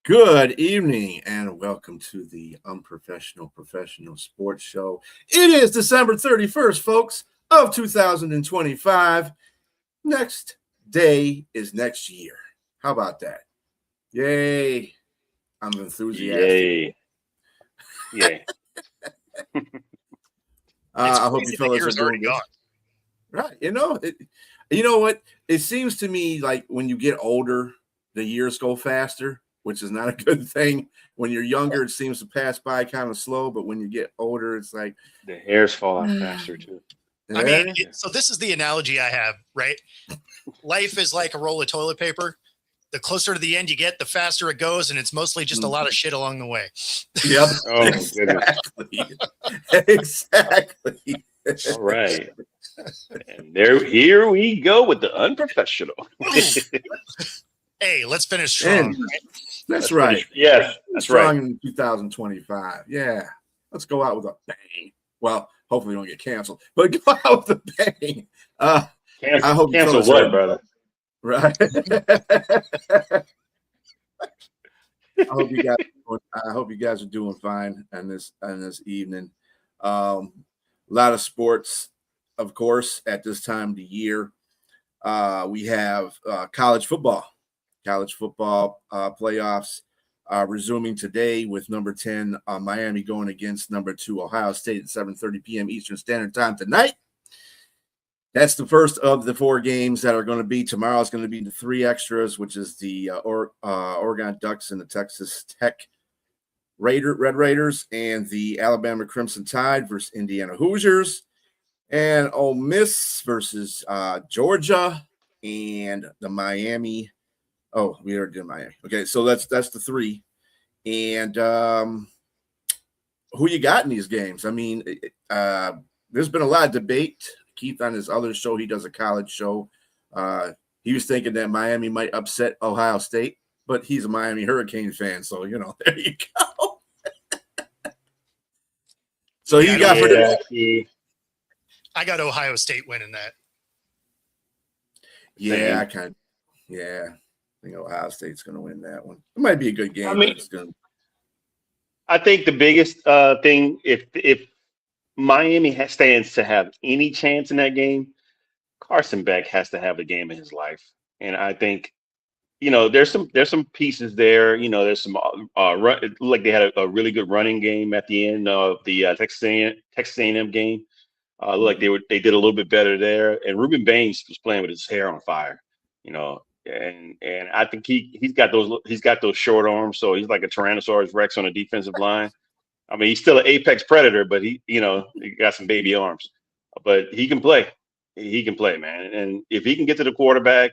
Good evening and welcome to the Unprofessional Professional Sports Show. It is December 31st, folks, of 2025. Next day is next year. How about that? Yay. I'm enthusiastic. Yay. Yay. I hope you crazy the fellas are year's doing already good. gone. Right. You know what? It seems to me like when you get older, the years go faster, which is not a good thing. When you're younger, it seems to pass by kind of slow, but when you get older, it's like The hairs fall out faster too. I mean, eh, so this is the analogy I have, right? Life is like a roll of toilet paper. The closer to the end you get, the faster it goes, and it's mostly just a lot of shit along the way. yep. Oh my goodness. Exactly. All right. And here we go with the unprofessional. Hey, let's finish strong. And that's right. Yes, that's Strong right. in 2025. Yeah. Let's go out with a bang. Well, hopefully we don't get canceled, but go out with a bang. I hope you Cancel fellas what, are- brother? Right. I hope you guys are doing fine on this evening. A lot of sports, of course, at this time of the year. We have college football playoffs resuming today with number 10 Miami going against number 2 Ohio State at 7:30 p.m. Eastern Standard Time tonight. That's the first of the 4 games that are going to be. Tomorrow is going to be the 3 extras, which is the Oregon Ducks and the Texas Tech Red Raiders, and the Alabama Crimson Tide versus Indiana Hoosiers, and Ole Miss versus Georgia, and the Miami. Oh, we already did Miami. Okay, so that's the 3. And who you got in these games? I mean, there's been a lot of debate. Keith on his other show, he does a college show. He was thinking that Miami might upset Ohio State, but he's a Miami Hurricane fan, so there you go. So Yeah, you got for the I got Ohio State winning that. I think Ohio State's going to win that one. It might be a good game. I mean, but it's gonna... I think the biggest thing, if Miami stands to have any chance in that game, Carson Beck has to have a game in his life. And I think there's some pieces there. There's some run, like they had a really good running game at the end of the Texas A&M game. Like they did a little bit better there. And Ruben Baines was playing with his hair on fire. And I think he's got those short arms, so he's like a Tyrannosaurus Rex on a defensive line. I mean, he's still an apex predator, but he got some baby arms. But he can play. He can play, man. And if he can get to the quarterback,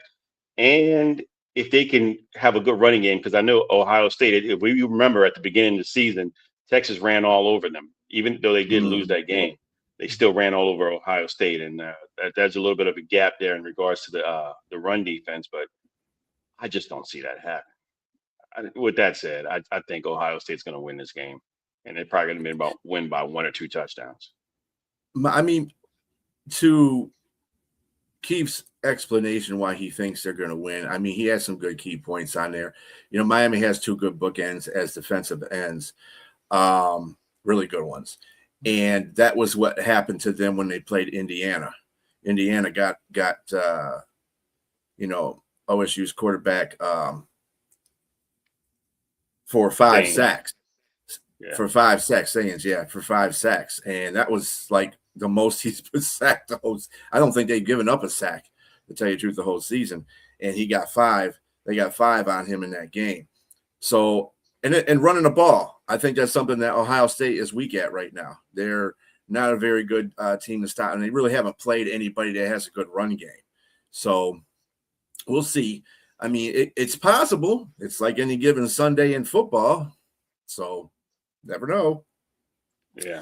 and if they can have a good running game, because I know Ohio State, if we remember at the beginning of the season, Texas ran all over them. Even though they did lose that game, they still ran all over Ohio State, and there's a little bit of a gap there in regards to the run defense. But I just don't see that happen. With that said, I think Ohio State's going to win this game, and they're probably going to win by 1 or 2 touchdowns. I mean, to Keith's explanation why he thinks they're going to win, I mean, he has some good key points on there. Miami has 2 good bookends as defensive ends, really good ones. And that was what happened to them when they played Indiana. Indiana got OSU's quarterback for 5 sacks. Yeah. For 5 sacks, for 5 sacks. And that was like the most he's been sacked the whole. I don't think they've given up a sack, to tell you the truth, the whole season. And he got 5. They got 5 on him in that game. So, and running the ball, I think that's something that Ohio State is weak at right now. They're not a very good team to stop, and they really haven't played anybody that has a good run game. So we'll see. I mean, it's possible. It's like any given Sunday in football. So never know. Yeah.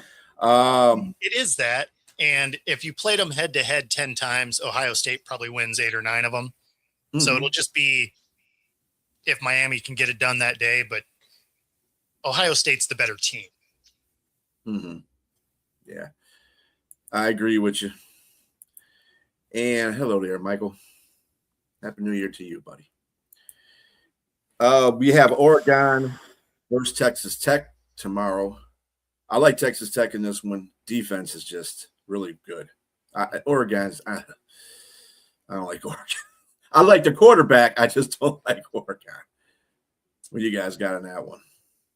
It is that. And if you played them head to head 10 times, Ohio State probably wins 8 or 9 of them. Mm-hmm. So it'll just be if Miami can get it done that day, but Ohio State's the better team. Mm-hmm. Yeah, I agree with you. And hello there, Michael. Happy New Year to you, buddy. We have Oregon versus Texas Tech tomorrow. I like Texas Tech in this one. Defense is just really good. Oregon's. I don't like Oregon. I like the quarterback. I just don't like Oregon. What you guys got on that one?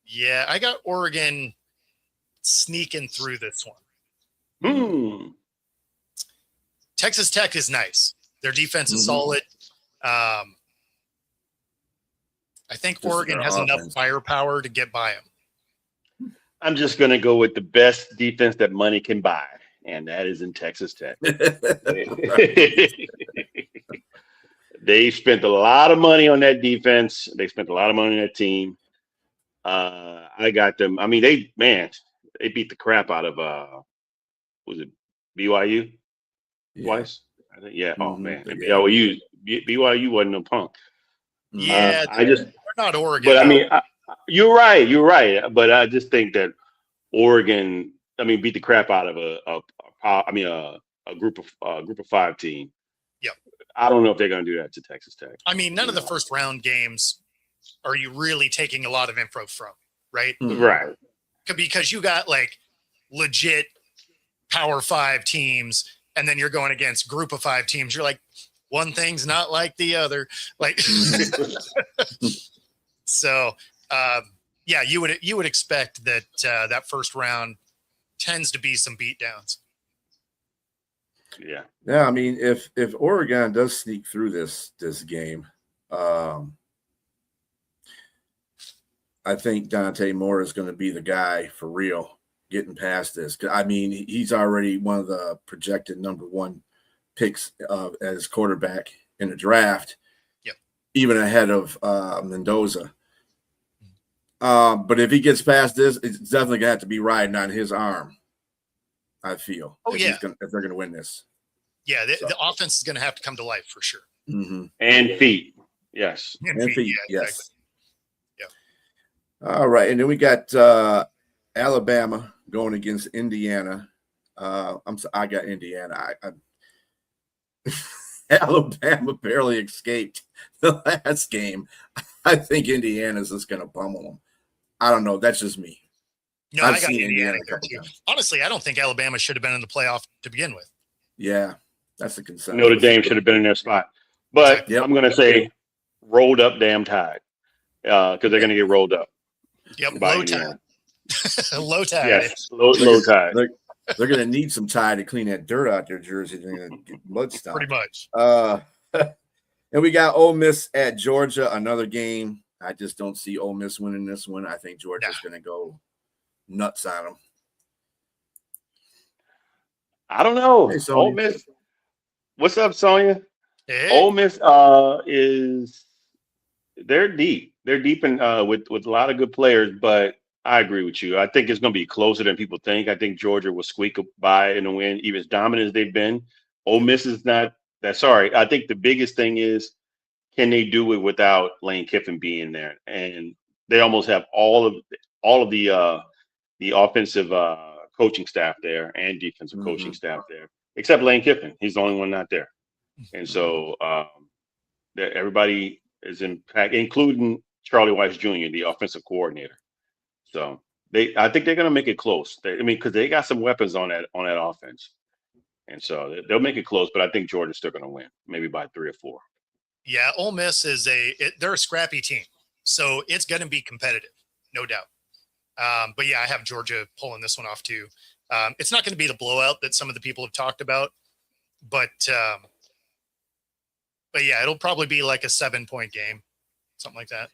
Yeah, I got Oregon sneaking through this one. Texas Tech is nice. Their defense is solid. I think just Oregon has enough firepower to get by them. I'm just going to go with the best defense that money can buy, and that is in Texas Tech. They spent a lot of money on that defense. They spent a lot of money on that team. I got them. I mean, they beat the crap out of was it BYU twice? I think, yeah. Oh man, BYU wasn't no punk. Yeah, they're not Oregon. But I mean, you're right. But I just think that Oregon, beat the crap out of a group of 5 team. Yep. I don't know if they're going to do that to Texas Tech. I mean, none of the first round games are you really taking a lot of info from, right? Right. Because you got like legit Power 5 teams, and then you're going against group of 5 teams. You're like, one thing's not like the other. Like, so yeah, you would expect that that first round tends to be some beatdowns. Yeah. Yeah, I mean, if Oregon does sneak through this game, I think Dante Moore is going to be the guy for real getting past this. I mean, he's already one of the projected number 1 picks as quarterback in the draft, even ahead of Mendoza. But if he gets past this, it's definitely going to have to be riding on his arm, I feel. If they're going to win this. Yeah, the offense is going to have to come to life for sure. And feet. Yes. And feet, yes. Exactly. All right, and then we got Alabama going against Indiana. I got Indiana. Alabama barely escaped the last game. I think Indiana's just going to pummel them. I don't know. That's just me. No, I got Indiana here too. Honestly, I don't think Alabama should have been in the playoff to begin with. Yeah, that's the concern. Notre Dame should have been in their spot. But I'm going to say rolled up damn tide because they're going to get rolled up. Yep, low tide. Low tide. Yes, low tide. They're going to need some tide to clean that dirt out their jersey. They're going to get blood stopped. Pretty much. And we got Ole Miss at Georgia, another game. I just don't see Ole Miss winning this one. I think Georgia's going to go nuts on them. I don't know. Hey, Ole Miss. What's up, Sonia? Hey. Ole Miss they're deep. They're deep in with a lot of good players, but I agree with you. I think it's going to be closer than people think. I think Georgia will squeak by in the win, even as dominant as they've been. Ole Miss is not that. Sorry, I think the biggest thing is, can they do it without Lane Kiffin being there? And they almost have all of the offensive coaching staff there and defensive coaching staff there, except Lane Kiffin. He's the only one not there, and so everybody is impacted, including Charlie Weiss Jr., the offensive coordinator. So I think they're going to make it close. Because they got some weapons on that offense, and so they'll make it close. But I think Georgia's still going to win, maybe by 3 or 4. Yeah, Ole Miss is they're a scrappy team, so it's going to be competitive, no doubt. But yeah, I have Georgia pulling this one off too. It's not going to be the blowout that some of the people have talked about, but yeah, it'll probably be like a 7-point game, something like that.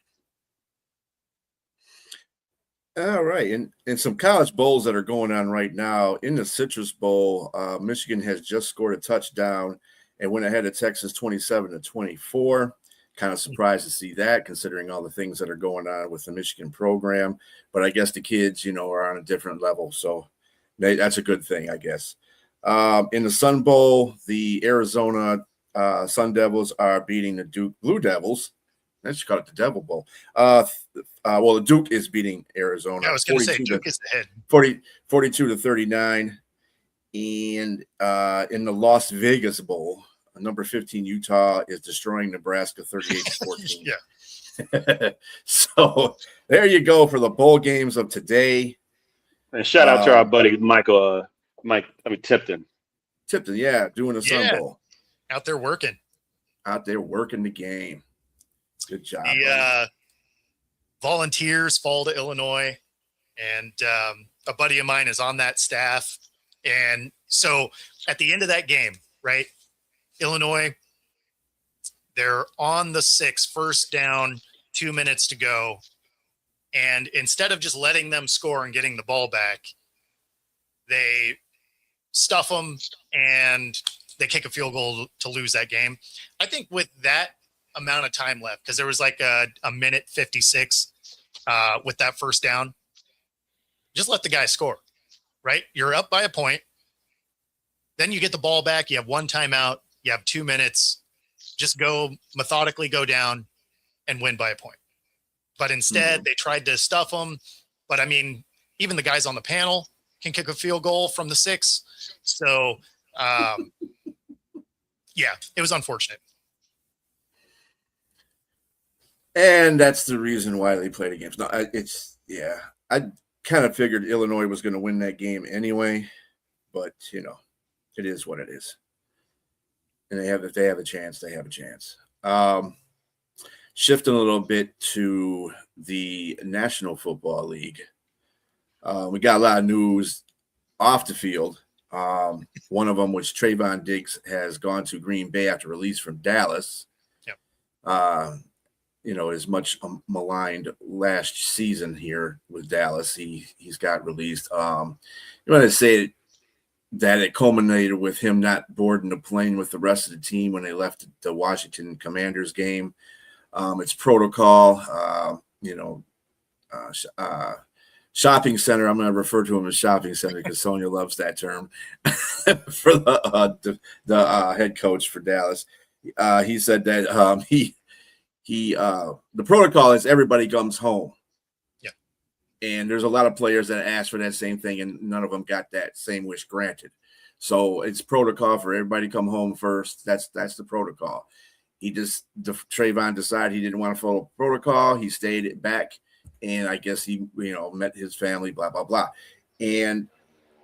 All right, and some college bowls that are going on right now. In the Citrus Bowl, Michigan has just scored a touchdown and went ahead of Texas 27-24. Kind of surprised to see that, considering all the things that are going on with the Michigan program. But I guess the kids, are on a different level, so that's a good thing, I guess. In the Sun Bowl, the Arizona Sun Devils are beating the Duke Blue Devils. I should call it the Devil Bowl. Well, the Duke is beating Arizona. I was going to say Duke is ahead. 42-39. And in the Las Vegas Bowl, number 15 Utah is destroying Nebraska 38-14. Yeah. So there you go for the bowl games of today. And shout out to our buddy Tipton. Tipton, yeah, doing the Sun Bowl. Out there working the game. Good job. The Volunteers fall to Illinois, and a buddy of mine is on that staff. And so at the end of that game, right, Illinois, they're on the 6, first down, 2 minutes to go. And instead of just letting them score and getting the ball back, they stuff them and they kick a field goal to lose that game. I think with that amount of time left, because there was like a minute 56 with that first down, just let the guy score, right? You're up by a point. Then you get the ball back. You have one timeout. You have 2 minutes. Just methodically go down and win by a point. But instead, they tried to stuff them. But, I mean, even the guys on the panel can kick a field goal from the 6. So, yeah, it was unfortunate. And that's the reason why they play the games. No, I kind of figured Illinois was going to win that game anyway. But, it is what it is. And if they have a chance, they have a chance. Shifting a little bit to the National Football League, we got a lot of news off the field. One of them was Trayvon Diggs has gone to Green Bay after release from Dallas. Yep. As much maligned last season here with Dallas, he's got released. You want to say that it culminated with him not boarding the plane with the rest of the team when they left the Washington Commanders game. It's protocol, shopping center. I'm going to refer to him as shopping center because Sonia loves that term for the head coach for Dallas. He said that the protocol is everybody comes home. Yeah. And there's a lot of players that asked for that same thing, and none of them got that same wish granted. So it's protocol for everybody to come home first. That's the protocol. Trayvon decided he didn't want to follow protocol. He stayed back, and I guess he, met his family, blah, blah, blah. And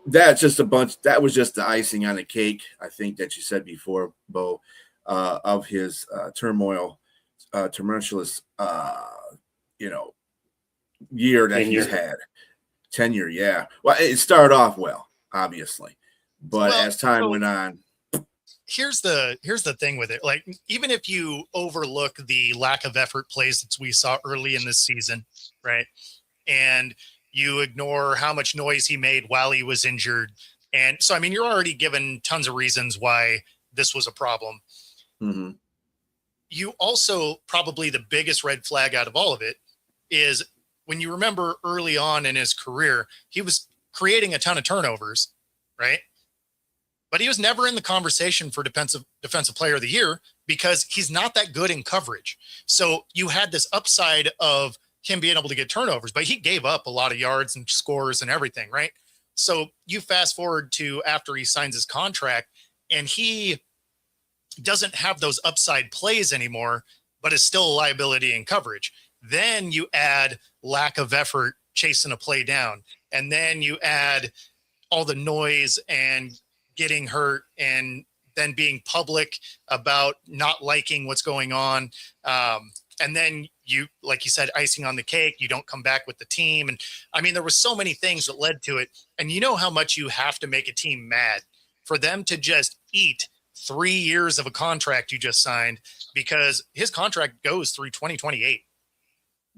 that's just that was just the icing on the cake, I think, that you said before, Bo, of his tumultuous, year that he's had. Tenure, yeah. Well, it started off well, obviously. But as time went on, here's the thing with it. Like, even if you overlook the lack of effort plays that we saw early in this season, right? And you ignore how much noise he made while he was injured. And so, I mean, you're already given tons of reasons why this was a problem. Mm-hmm. You also, probably the biggest red flag out of all of it is when you remember early on in his career, he was creating a ton of turnovers, right? But he was never in the conversation for defensive player of the year because he's not that good in coverage. So you had this upside of him being able to get turnovers, but he gave up a lot of yards and scores and everything, right? So you fast forward to after he signs his contract and he doesn't have those upside plays anymore, but is still a liability in coverage. Then you add lack of effort chasing a play down. And then you add all the noise and getting hurt and then being public about not liking what's going on. And then you, like you said, icing on the cake, you don't come back with the team. And I mean, there were so many things that led to it. And you know how much you have to make a team mad for them to just eat 3 years of a contract you just signed, because his contract goes through 2028.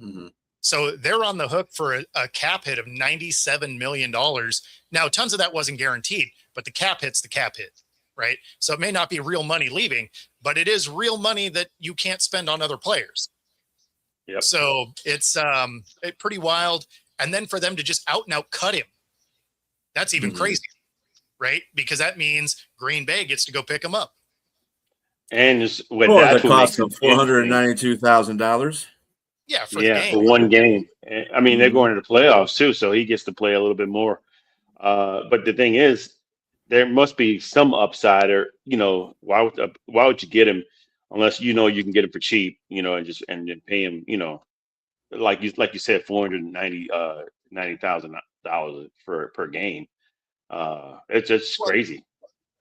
Mm-hmm. So they're on the hook for a cap hit of $97 million. Now, tons of that wasn't guaranteed, but the cap hit's the cap hit, right? So it may not be real money leaving, but it is real money that you can't spend on other players. Yep. So it's pretty wild. And then for them to just out and out cut him, that's even crazier, right? Because that means Green Bay gets to go pick him up. And with the cost of $492,000. Yeah, for one game. I mean, they're going to the playoffs too, so he gets to play a little bit more. But the thing is, there must be some upside, or why would you get him unless you know you can get him for cheap, and then pay him, like you said, $490,000 for per game. It's just Well, crazy.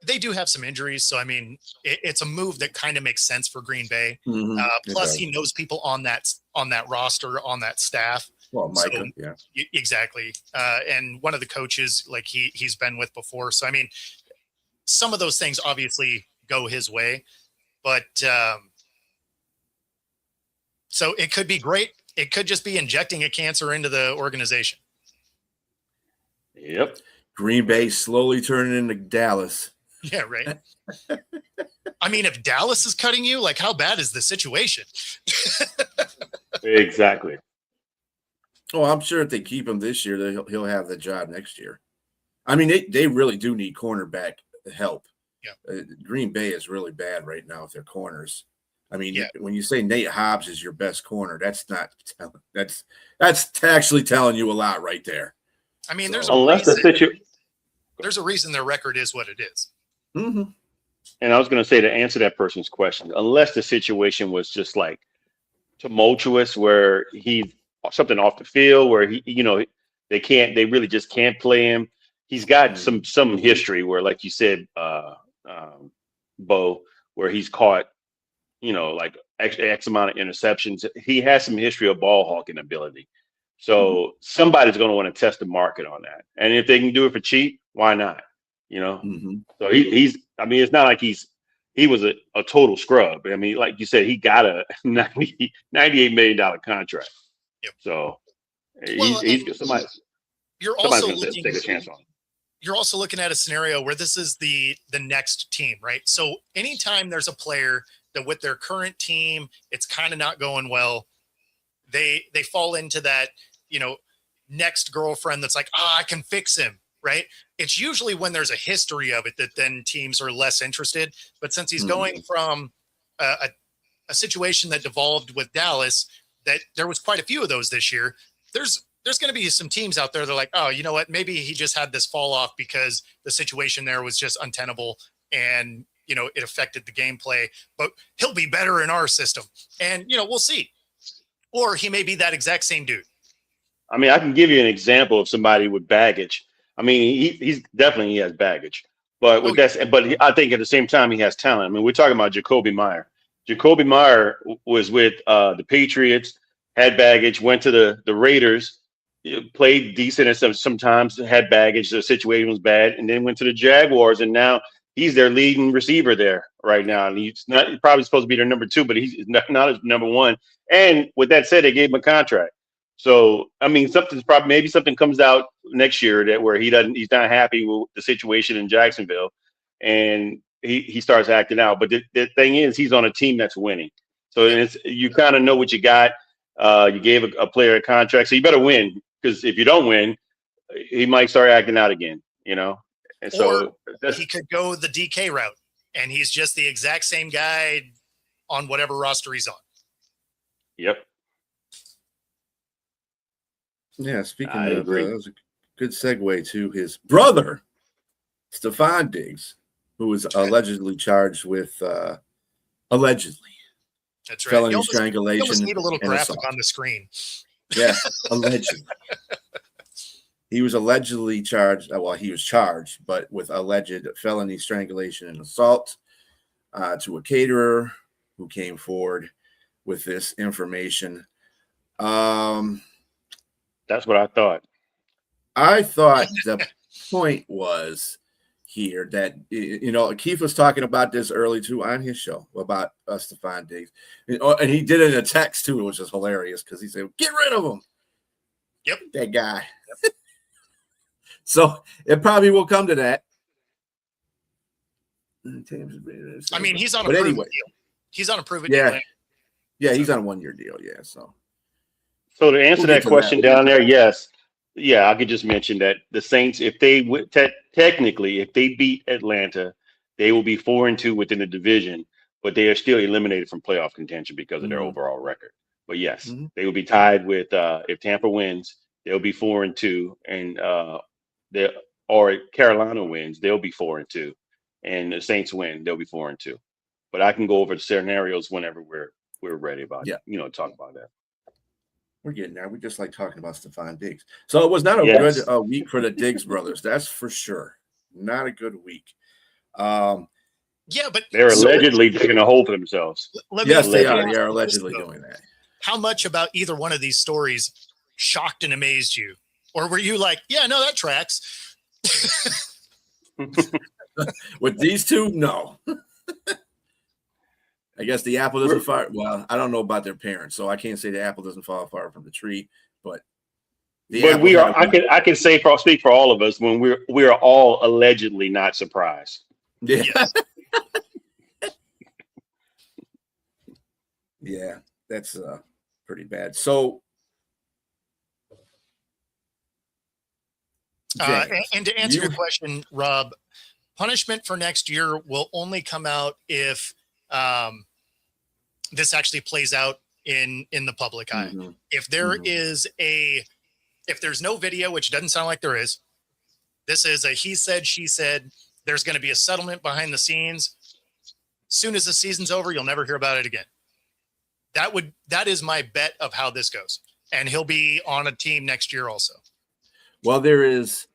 they do have some injuries, so I mean, it's a move that kind of makes sense for Green Bay. Plus, he knows people on that roster, on that staff. Well, Micah, Exactly. And one of the coaches, like he's been with before. So I mean, some of those things obviously go his way, but so it could be great. It could just be injecting a cancer into the organization. Yep. Green Bay slowly turning into Dallas. Yeah, right. I mean, if Dallas is cutting you, like, how bad is the situation? Exactly. Oh, I'm sure if they keep him this year, he'll have the job next year. I mean, they really do need cornerback help. Yeah. Green Bay is really bad right now with their corners. I mean, when you say Nate Hobbs is your best corner, that's not telling. That's actually telling you a lot right there. I mean, there's a reason their record is what it is. Mm-hmm. And I was going to say, to answer that person's question, unless the situation was just like tumultuous, where he's something off the field, where they really just can't play him. He's got some history where, like you said, Bo, where he's caught, like X amount of interceptions. He has some history of ball hawking ability. So somebody's going to want to test the market on that. And if they can do it for cheap, why not? So he's, I mean, it's not like he was a total scrub. I mean, like you said, he got a $98 million contract. Yep. So he's somebody's going to take a chance on him. You're also looking at a scenario where this is the next team, right? So anytime there's a player that with their current team, it's kind of not going well, they fall into that, next girlfriend that's like, I can fix him, right? It's usually when there's a history of it that then teams are less interested. But since he's going from a situation that devolved with Dallas, that there was quite a few of those this year, there's going to be some teams out there that are like, oh, you know what? Maybe he just had this fall off because the situation there was just untenable and, it affected the gameplay, but he'll be better in our system. And, we'll see. Or he may be that exact same dude. I mean, I can give you an example of somebody with baggage. I mean, he has baggage, but I think at the same time he has talent. I mean, we're talking about Jacoby Meyer. Jacoby Meyer was with the Patriots, had baggage, went to the Raiders, played decent and sometimes had baggage. The situation was bad, and then went to the Jaguars, and now he's their leading receiver there right now. And he's probably supposed to be their number 2, but he's not his number 1. And with that said, they gave him a contract. So, I mean, maybe something comes out next year where he's not happy with the situation in Jacksonville, and he starts acting out. But the thing is, he's on a team that's winning. So you kind of know what you got. You gave a player a contract, so you better win, because if you don't win, he might start acting out again, And so he could go the DK route, and he's just the exact same guy on whatever roster he's on. Yep. Yeah, speaking of, that was a good segue to his brother, Stephon Diggs, who was allegedly charged with That's right. felony strangulation. You almost need a little graphic on the screen. Yeah, allegedly. He was allegedly charged. Well, he was charged, but with alleged felony strangulation and assault to a caterer who came forward with this information. That's what I thought. I thought the point was here that, Keith was talking about this early too on his show about Stephon Diggs. And he did it in a text too, which is hilarious because he said, get rid of him. Yep. That guy. Yep. So it probably will come to that. I mean, he's on a proven deal. He's on a proven deal. Yeah, he's on a 1-year deal. Yeah, So to answer that question down there, yes. Yeah, I could just mention that the Saints, if they technically, if they beat Atlanta, they will be 4-2 within the division, but they are still eliminated from playoff contention because of their overall record. But yes, they will be tied with if Tampa wins, they'll be 4-2, and or Carolina wins, they'll be 4-2, and the Saints win, they'll be 4-2. but I can go over the scenarios whenever we're ready about talk about that. We're getting there. We just like talking about Stephon Diggs. So it was not a good week for the Diggs brothers. That's for sure. Not a good week. Yeah, but they're allegedly digging a hole for themselves. Yes, they are. They are allegedly doing that. How much about either one of these stories shocked and amazed you? Or were you like, yeah, no, that tracks? With these two, no. I guess the apple doesn't fall. Well, I don't know about their parents, so I can't say the apple doesn't fall far from the tree. But we are. I can say speak for all of us when we are all allegedly not surprised. Yeah. Yes. Yeah, that's pretty bad. So, and to answer your question, Rob, punishment for next year will only come out if this actually plays out in the public eye. Mm-hmm. If there is if there's no video, which doesn't sound like there is, this is a he said, she said, there's going to be a settlement behind the scenes. Soon as the season's over, you'll never hear about it again. That is my bet of how this goes. And he'll be on a team next year also. Well, there is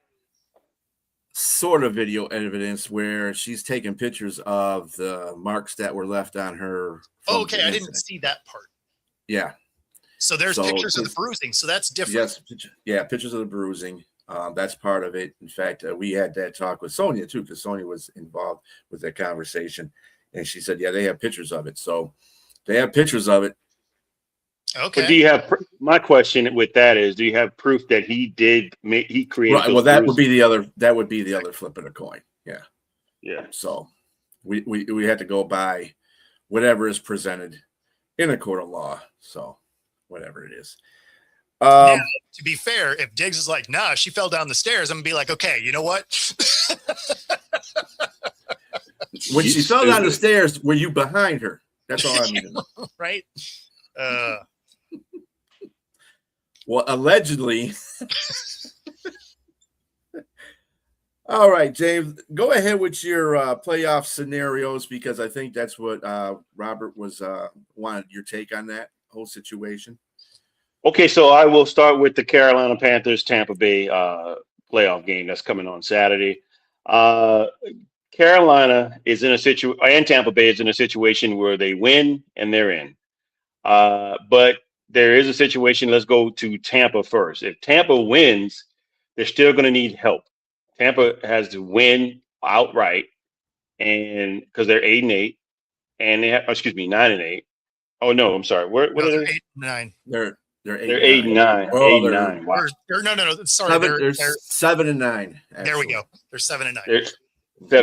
sort of video evidence where she's taking pictures of the marks that were left on her. Oh, okay. I didn't see that part. Yeah. So there's pictures of the bruising. So that's different. Yes. Yeah. Pictures of the bruising. That's part of it. In fact, we had that talk with Sonia too, because Sonia was involved with that conversation. And she said, yeah, they have pictures of it. So they have pictures of it. Okay. But do you have my question with that is, do you have proof that he created? Right. Well, that would be the other flip of the coin. Yeah. Yeah. So we had to go by whatever is presented in a court of law. So whatever it is. Now, to be fair, if Diggs is like, nah, she fell down the stairs, I'm gonna be like, okay, you know what? When she fell down the stairs, were you behind her? That's all I need to know. Right. Well, allegedly. All right, James, go ahead with your playoff scenarios, because I think that's what Robert was wanted your take on that whole situation. Okay, so I will start with the Carolina Panthers Tampa Bay playoff game that's coming on Saturday. Carolina is in a situation, and Tampa Bay is in a situation where they win and they're in. But there is a situation. Let's go to Tampa first. If Tampa wins, they're still going to need help. Tampa has to win outright, and because they're 8-8, and they have 9-8. Oh no, I'm sorry. What are they? 8-9. They're 8-9. Oh, 8-9. Wow. No. Sorry, they're 7-9. There we go. They're 7-9. They're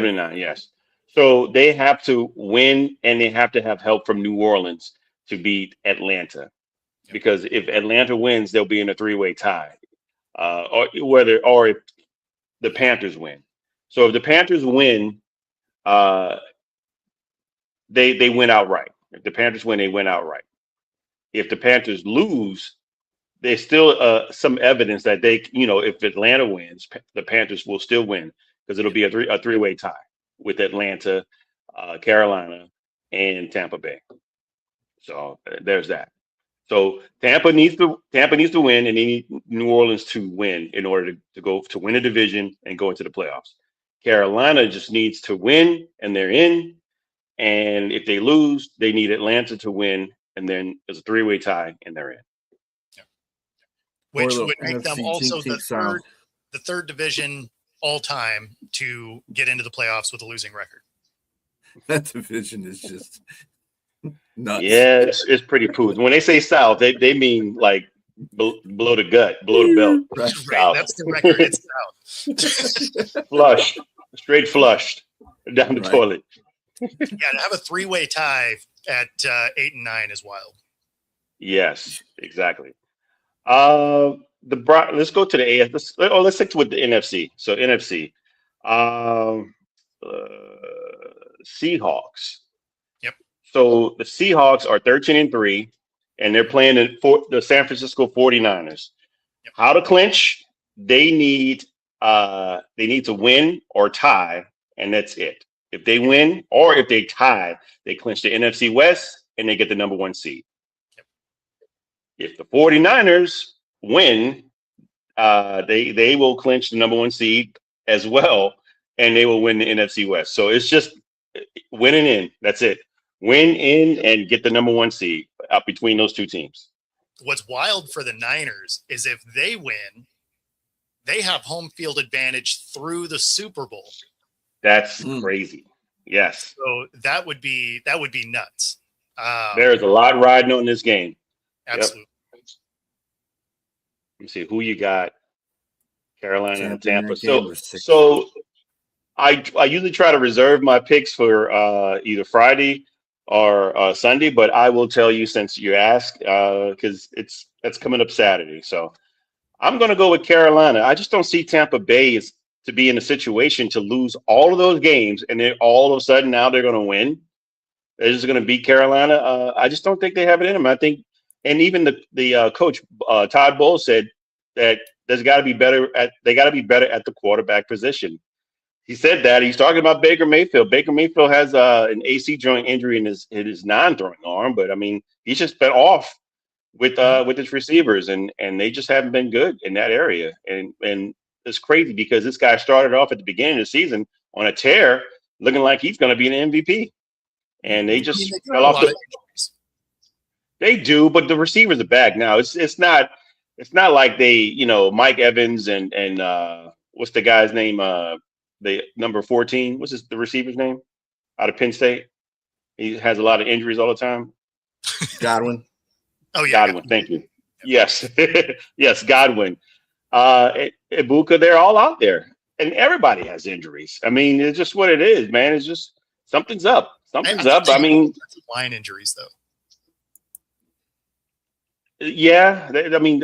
7-9. Yes. So they have to win, and they have to have help from New Orleans to beat Atlanta, because if Atlanta wins, they'll be in a three-way tie, or if the Panthers win. So if the Panthers win, they win outright. If the Panthers win, they win outright. If the Panthers lose, there's still some evidence that if Atlanta wins, the Panthers will still win, because it'll be a three-way tie with Atlanta, Carolina, and Tampa Bay. So there's that. So Tampa needs to win, and they need New Orleans to win in order to win a division and go into the playoffs. Carolina just needs to win, and they're in. And if they lose, they need Atlanta to win, and then there's a three-way tie, and they're in. Yeah. Which would make them also the third division all time to get into the playoffs with a losing record. That division is just nuts. Yeah, it's pretty cool. When they say South, they mean like below the gut, below the belt. Right. That's the record. It's South. Flush, straight flushed down the toilet. Yeah, to have a three-way tie at 8-9 is wild. Yes, exactly. Let's go to the AF. Let's stick with the NFC. So NFC, Seahawks. Yep. So the Seahawks are 13-3, and they're playing the San Francisco 49ers. Yep. How to clinch? They need to win or tie, and that's it. If they win or if they tie, they clinch the NFC West and they get the number 1 seed. If the 49ers win, they will clinch the number 1 seed as well, and they will win the NFC West. So it's just winning in. That's it. Win in and get the number 1 seed out between those 2 teams. What's wild for the Niners is if they win, they have home field advantage through the Super Bowl. That's crazy. Yes. So that would be nuts. There's a lot riding on this game. Absolutely. Yep. Let me see who you got. Carolina and Tampa. So I usually try to reserve my picks for either Friday or Sunday, but I will tell you since you asked, because that's coming up Saturday. So I'm going to go with Carolina. I just don't see Tampa Bay to be in a situation to lose all of those games, and then all of a sudden now they're going to win. They're just going to beat Carolina. I just don't think they have it in them. I think, and even the coach Todd Bowles said that they got to be better at the quarterback position. He said that. He's talking about Baker Mayfield. Baker Mayfield has an AC joint injury in his non-throwing arm, but I mean, he's just been off with his receivers, and they just haven't been good in that area. And it's crazy because this guy started off at the beginning of the season on a tear, looking like he's going to be an MVP, and they just fell off. They do, but the receivers are back now. It's not like they, Mike Evans and what's the guy's name? The number 14. What's the receiver's name? Out of Penn State. He has a lot of injuries all the time. Godwin. Oh yeah, Godwin. Thank you. Yes, yes, Godwin. Ibuka, they're all out there, and everybody has injuries. I mean, it's just what it is, man. It's just something's up. Something's up. I mean, line injuries though. Yeah, I mean,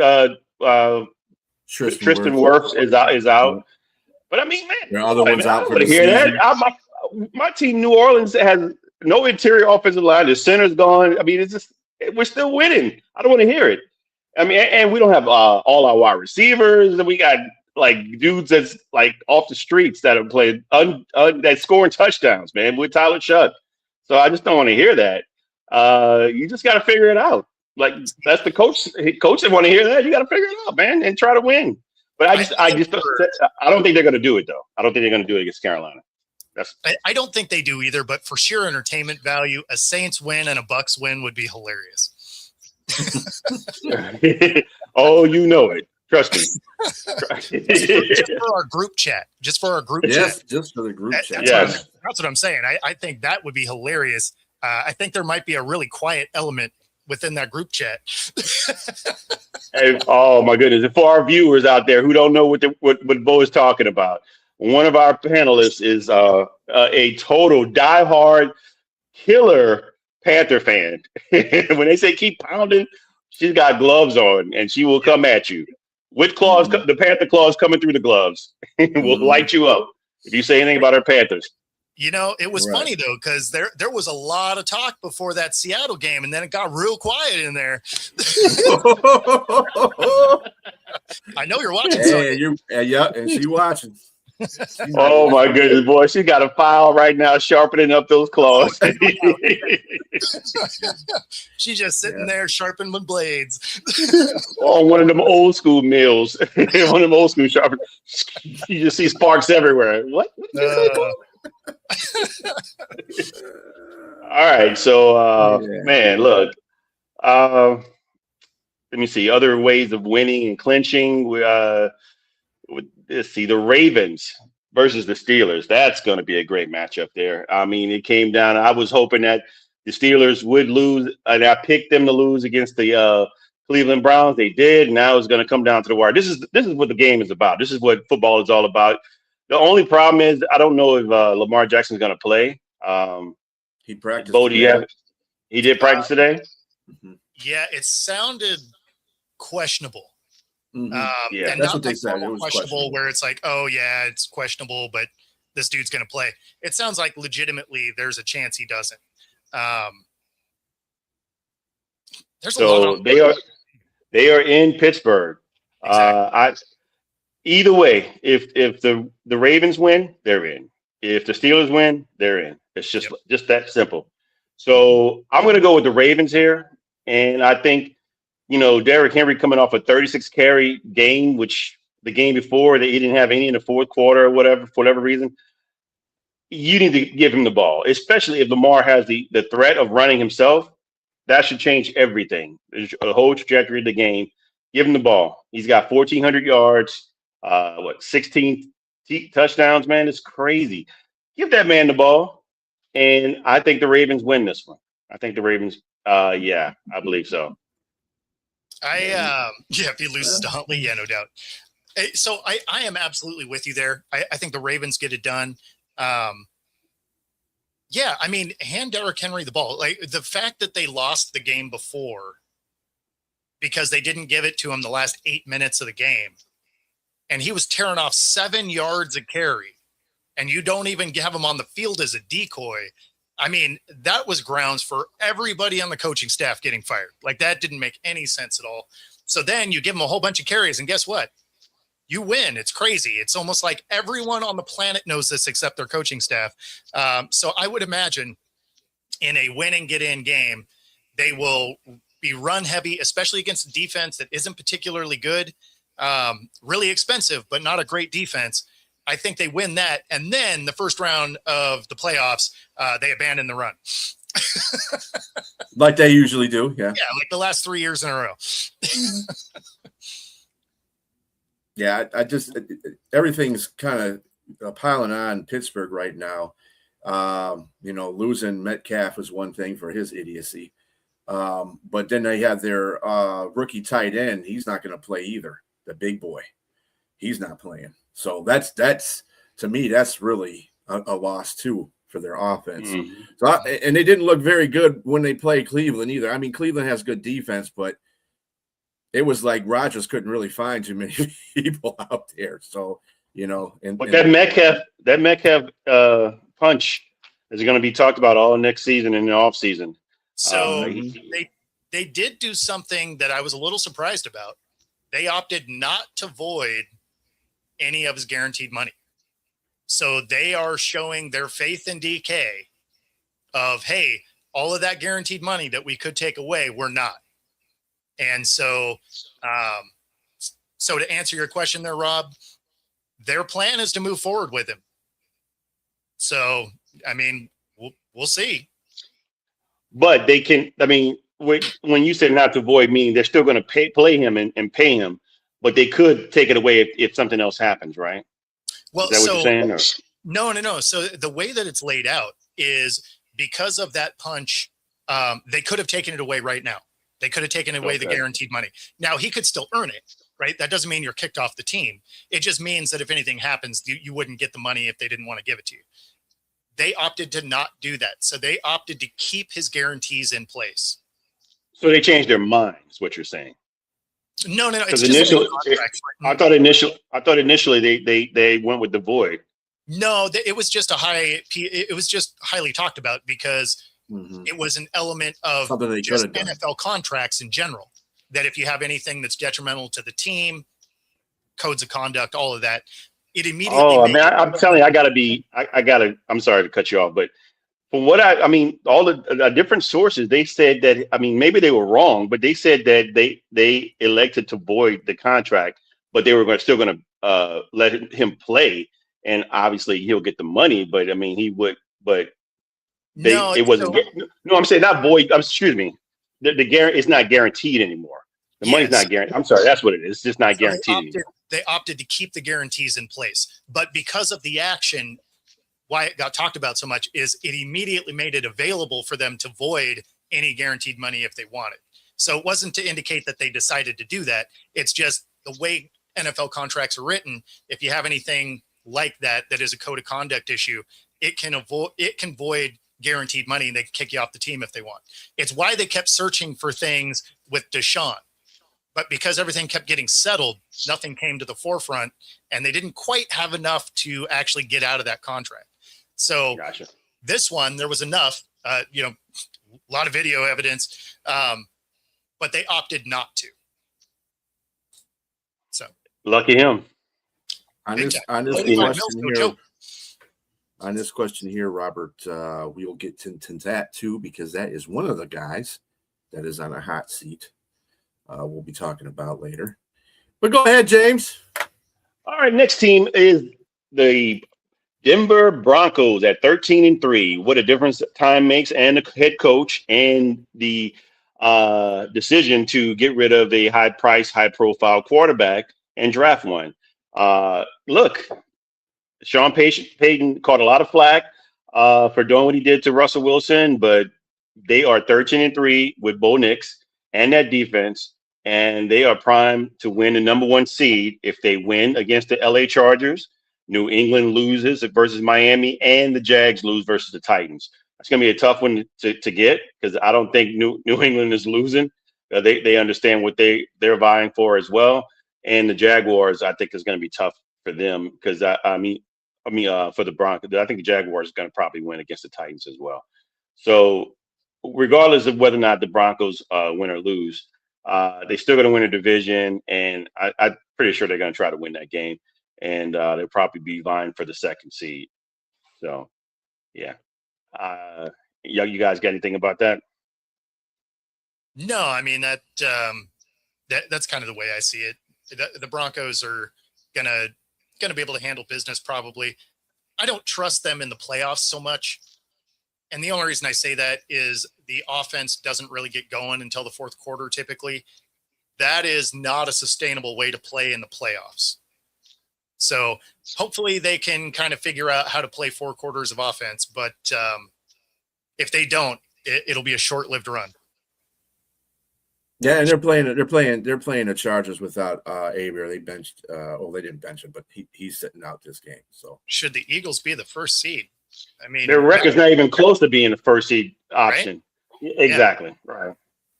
Tristan Wirfs is out. But I mean, man, there are other ones out for the hear season. that. My team, New Orleans, has no interior offensive line. The center's gone. I mean, it's just we're still winning. I don't want to hear it. I mean, and we don't have all our wide receivers, and we got like dudes that's like off the streets that have played that scoring touchdowns, man, with Tyler Shutt. So I just don't want to hear that. You just got to figure it out. Like that's the coach. Coach didn't want to hear that. You got to figure it out, man, and try to win. But I don't think they're going to do it though. I don't think they're going to do it against Carolina. I don't think they do either. But for sheer entertainment value, a Saints win and a Bucks win would be hilarious. Oh, you know it. Trust me. just for our group chat. Just for the group chat. That's what I'm saying. I think that would be hilarious. I think there might be a really quiet element within that group chat. Hey, oh my goodness. And for our viewers out there who don't know what Bo is talking about, one of our panelists is a total diehard killer Panther fan. When they say keep pounding, she's got gloves on and she will come at you with claws. The Panther claws coming through the gloves will light you up if you say anything about our Panthers. It was funny though, because there was a lot of talk before that Seattle game, and then it got real quiet in there. I know you're watching. And she's watching. Oh my goodness, boy! She got a file right now, sharpening up those claws. She's just sitting there sharpening the blades. On one of them old school mills, one of them old school sharpeners. You just see sparks everywhere. What? All right, so man, look. Let me see other ways of winning and clinching. Let's see the Ravens versus the Steelers. That's going to be a great matchup there. I mean, it came down. I was hoping that the Steelers would lose, and I picked them to lose against the Cleveland Browns. They did. Now it's going to come down to the wire. This is what the game is about. This is what football is all about. The only problem is I don't know if Lamar Jackson's going to play. He practiced. Bodie, he did practice today. Yeah, it sounded questionable. Mm-hmm. And that's what they said. It was questionable. Where it's like, oh yeah, it's questionable, but this dude's going to play. It sounds like legitimately there's a chance he doesn't. There's a lot of they are in Pittsburgh. Exactly. Either way, if the Ravens win, they're in. If the Steelers win, they're in. It's just that simple. So I'm going to go with the Ravens here, and I think Derrick Henry coming off a 36 carry game, which the game before he didn't have any in the fourth quarter or whatever for whatever reason. You need to give him the ball, especially if Lamar has the threat of running himself. That should change everything, the whole trajectory of the game. Give him the ball. He's got 1,400 yards, 16 touchdowns, man. It's crazy. Give that man the ball, and I think the Ravens win this one. I think the Ravens, I believe so. If he loses to Huntley, yeah, no doubt. So I am absolutely with you there. I think the Ravens get it done. I mean, hand Derrick Henry the ball. Like the fact that they lost the game before because they didn't give it to him the last 8 minutes of the game, and he was tearing off 7 yards a carry, and you don't even have him on the field as a decoy. I mean, that was grounds for everybody on the coaching staff getting fired. Like that didn't make any sense at all. So then you give him a whole bunch of carries, and guess what? You win. It's crazy. It's almost like everyone on the planet knows this except their coaching staff. So I would imagine in a win and get in game, they will be run heavy, especially against a defense that isn't particularly good, really expensive, but not a great defense. I think they win that. And then the first round of the playoffs, they abandon the run. Like they usually do. Yeah. Yeah. Like the last 3 years in a row. Yeah, I just everything's kind of piling on Pittsburgh right now. Losing Metcalf is one thing for his idiocy, but then they have their rookie tight end. He's not going to play either. The big boy, he's not playing. So that's to me that's really a loss too for their offense. Mm-hmm. So and they didn't look very good when they played Cleveland either. I mean, Cleveland has good defense, but it was like Rodgers couldn't really find too many people out there. So, but that Metcalf punch is going to be talked about all next season in the offseason. So they did do something that I was a little surprised about. They opted not to void any of his guaranteed money. So they are showing their faith in DK of, hey, all of that guaranteed money that we could take away, we're not. And so, so to answer your question there, Rob, their plan is to move forward with him. So, I mean, we'll see. But they can, I mean, when you said not to void, meaning they're still going to play him and pay him, but they could take it away if something else happens, right? Well, is that what you're saying? No. So the way that it's laid out is because of that punch, they could have taken it away right now. They could have taken away the guaranteed money. Now, he could still earn it, right? That doesn't mean you're kicked off the team. It just means that if anything happens, you wouldn't get the money if they didn't want to give it to you. They opted to not do that. So they opted to keep his guarantees in place. So they changed their mind, is what you're saying. No. It's I thought initially they went with the void. No, it was just it was just highly talked about because it was an element of just NFL contracts in general, that if you have anything that's detrimental to the team, codes of conduct, all of that, it immediately. Oh, man, I'm telling you, I'm sorry to cut you off, but from what I mean, all the different sources, they said that, I mean, maybe they were wrong, but they said that they elected to void the contract, but they were still going to let him play. And obviously he'll get the money, but I mean, he would, but it wasn't. No, I'm saying not void. Excuse me. The guarantee is not guaranteed anymore. The money's not guaranteed. I'm sorry. That's what it is. It's just not guaranteed anymore. They opted to keep the guarantees in place, but because of the action, why it got talked about so much is it immediately made it available for them to void any guaranteed money if they wanted. So it wasn't to indicate that they decided to do that. It's just the way NFL contracts are written. If you have anything like that is a code of conduct issue, it can void guaranteed money and they can kick you off the team if they want. It's why they kept searching for things with Deshaun, but because everything kept getting settled, nothing came to the forefront and they didn't quite have enough to actually get out of that contract. So gotcha. This one, there was enough, a lot of video evidence, but they opted not to. So lucky him. On this on this question here, Robert, we will get to that too, because that is one of the guys that is on a hot seat. We'll be talking about later. But go ahead, James. All right, next team is the Denver Broncos at 13-3. What a difference time makes, and the head coach and the decision to get rid of a high-price, high-profile quarterback and draft one. Look, Sean Payton caught a lot of flack for doing what he did to Russell Wilson, but they are 13-3 with Bo Nix and that defense, and they are primed to win the number 1 seed if they win against the LA Chargers. New England loses versus Miami, and the Jags lose versus the Titans. That's going to be a tough one to get, because I don't think New England is losing. They understand what they're vying for as well. And the Jaguars, I think, is going to be tough for them, because I mean, for the Broncos, I think the Jaguars are going to probably win against the Titans as well. So regardless of whether or not the Broncos win or lose, they're still going to win a division, and I'm pretty sure they're going to try to win that game. And they'll probably be vying for the 2nd seed. So, yeah. You guys got anything about that? No, I mean, that's kind of the way I see it. The Broncos are gonna be able to handle business probably. I don't trust them in the playoffs so much. And the only reason I say that is the offense doesn't really get going until the 4th quarter typically. That is not a sustainable way to play in the playoffs. So hopefully they can kind of figure out how to play 4 quarters of offense. But if they don't, it'll be a short-lived run. Yeah, and they're playing the Chargers without Aver. They benched. They didn't bench him, but he's sitting out this game. So should the Eagles be the 1st seed? I mean, their record's not even close to being the 1st seed option. Right? Exactly. Yeah. Right.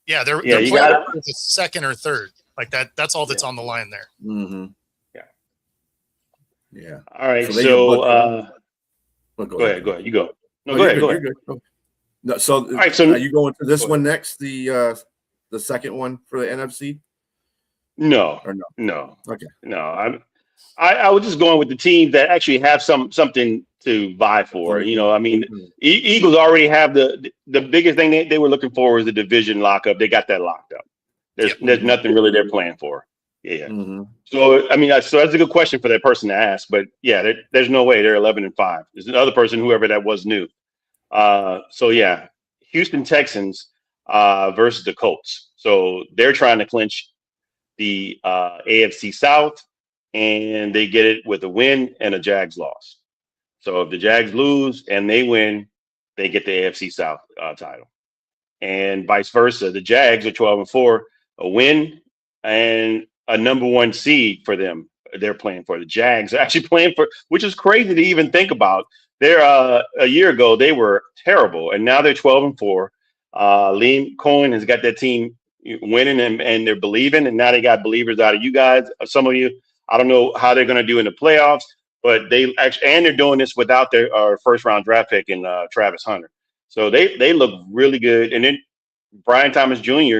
Yeah, they're playing the 2nd or 3rd. Like that. That's all that's on the line there. Mm-hmm. Yeah. All right. Go ahead. You go. No, go ahead. Go ahead. No, so, all right, so are you going to this one next? The second one for the NFC? No. Okay. No. I was just going with the teams that actually have something to vie for. You know, I mean, Eagles already have the biggest thing they were looking for was the division lockup. They got that locked up. There's nothing really they're playing for. Yeah. Mm-hmm. So I mean, so that's a good question for that person to ask. But yeah, there's no way they're 11-5. There's another person, whoever that was, new. So yeah, Houston Texans versus the Colts. So they're trying to clinch the AFC South, and they get it with a win and a Jags loss. So if the Jags lose and they win, they get the AFC South title, and vice versa. The Jags are 12-4, a win and a number 1 seed for them. They're playing for. The Jags are actually playing for, which is crazy to even think about. They're a year ago they were terrible, and now they're 12-4. Liam Cohen has got that team winning, and they're believing, and now they got believers out of you guys. Some of you, I don't know how they're going to do in the playoffs, but they actually, and they're doing this without their 1st-round draft pick in Travis Hunter. So they look really good. And then Brian Thomas Jr.,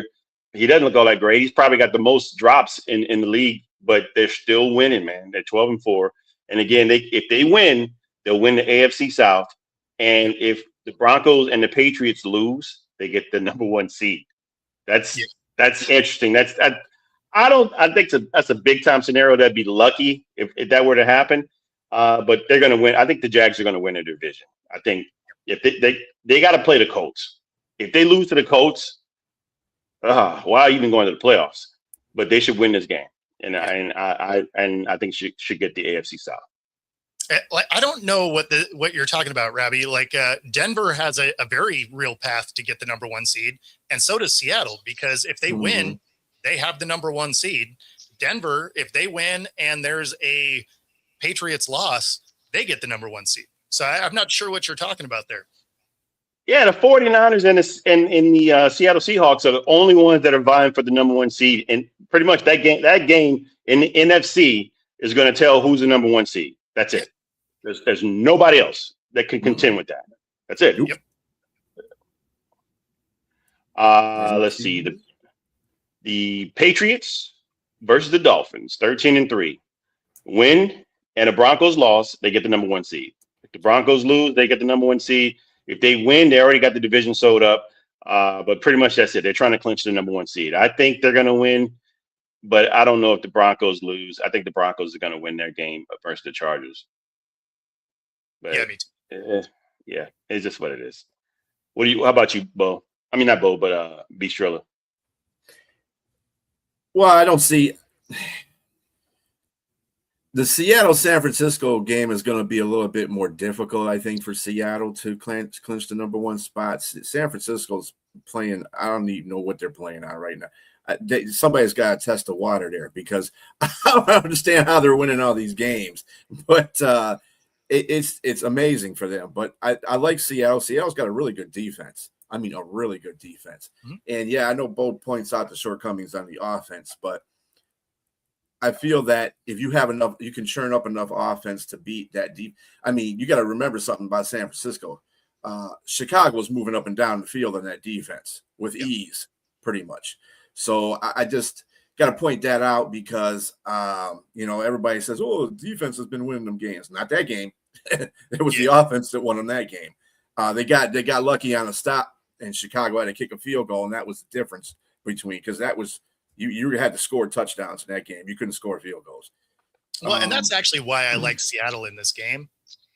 he doesn't look all that great. He's probably got the most drops in the league, but they're still winning, man. They're 12-4. And again, if they win, they'll win the AFC South. And if the Broncos and the Patriots lose, they get the number 1 seed. That's interesting. I think that's a big time scenario. That'd be lucky if that were to happen. But they're going to win. I think the Jags are going to win their division. I think if they got to play the Colts. If they lose to the Colts, why even going to the playoffs? But they should win this game, and I think should get the AFC South. I don't know what you're talking about, Rabbi. Like Denver has a very real path to get the number 1 seed, and so does Seattle, because if they win, they have the number 1 seed. Denver, if they win and there's a Patriots loss, they get the number 1 seed. So I'm not sure what you're talking about there. Yeah, the 49ers and the Seattle Seahawks are the only ones that are vying for the number 1 seed, and pretty much that game in the NFC is going to tell who's the number 1 seed. That's it. There's nobody else that can contend with that. That's it. Yep. Let's see, the Patriots versus the Dolphins, 13-3. Win and the Broncos loss, they get the number 1 seed. the Broncos lose, they get the number 1 seed. If they win, they already got the division sewed up. But pretty much that's it. They're trying to clinch the number 1 seed. I think they're going to win, but I don't know if the Broncos lose. I think the Broncos are going to win their game versus the Chargers. But, yeah, me too. Yeah, it's just what it is. How about you, Bo? I mean, not Bo, but B. Striller. Well, I don't see the Seattle-San Francisco game is going to be a little bit more difficult, I think, for Seattle to clinch the number 1 spot. San Francisco's playing. I don't even know what they're playing on right now. Somebody's got to test the water there because I don't understand how they're winning all these games. But it's amazing for them. But I like Seattle. Seattle's got a really good defense. I mean, a really good defense. Mm-hmm. And, yeah, I know Bo points out the shortcomings on the offense, but I feel that if you have enough, you can churn up enough offense to beat that deep. I mean, you got to remember something about San Francisco. Chicago was moving up and down the field on that defense with ease, pretty much. So I just got to point that out because, everybody says, oh, the defense has been winning them games. Not that game. It was the offense that won in that game. They got lucky on a stop, and Chicago had to kick a field goal, and that was the difference between because that was you had to score touchdowns in that game. You couldn't score field goals. Well, and that's actually why I like Seattle in this game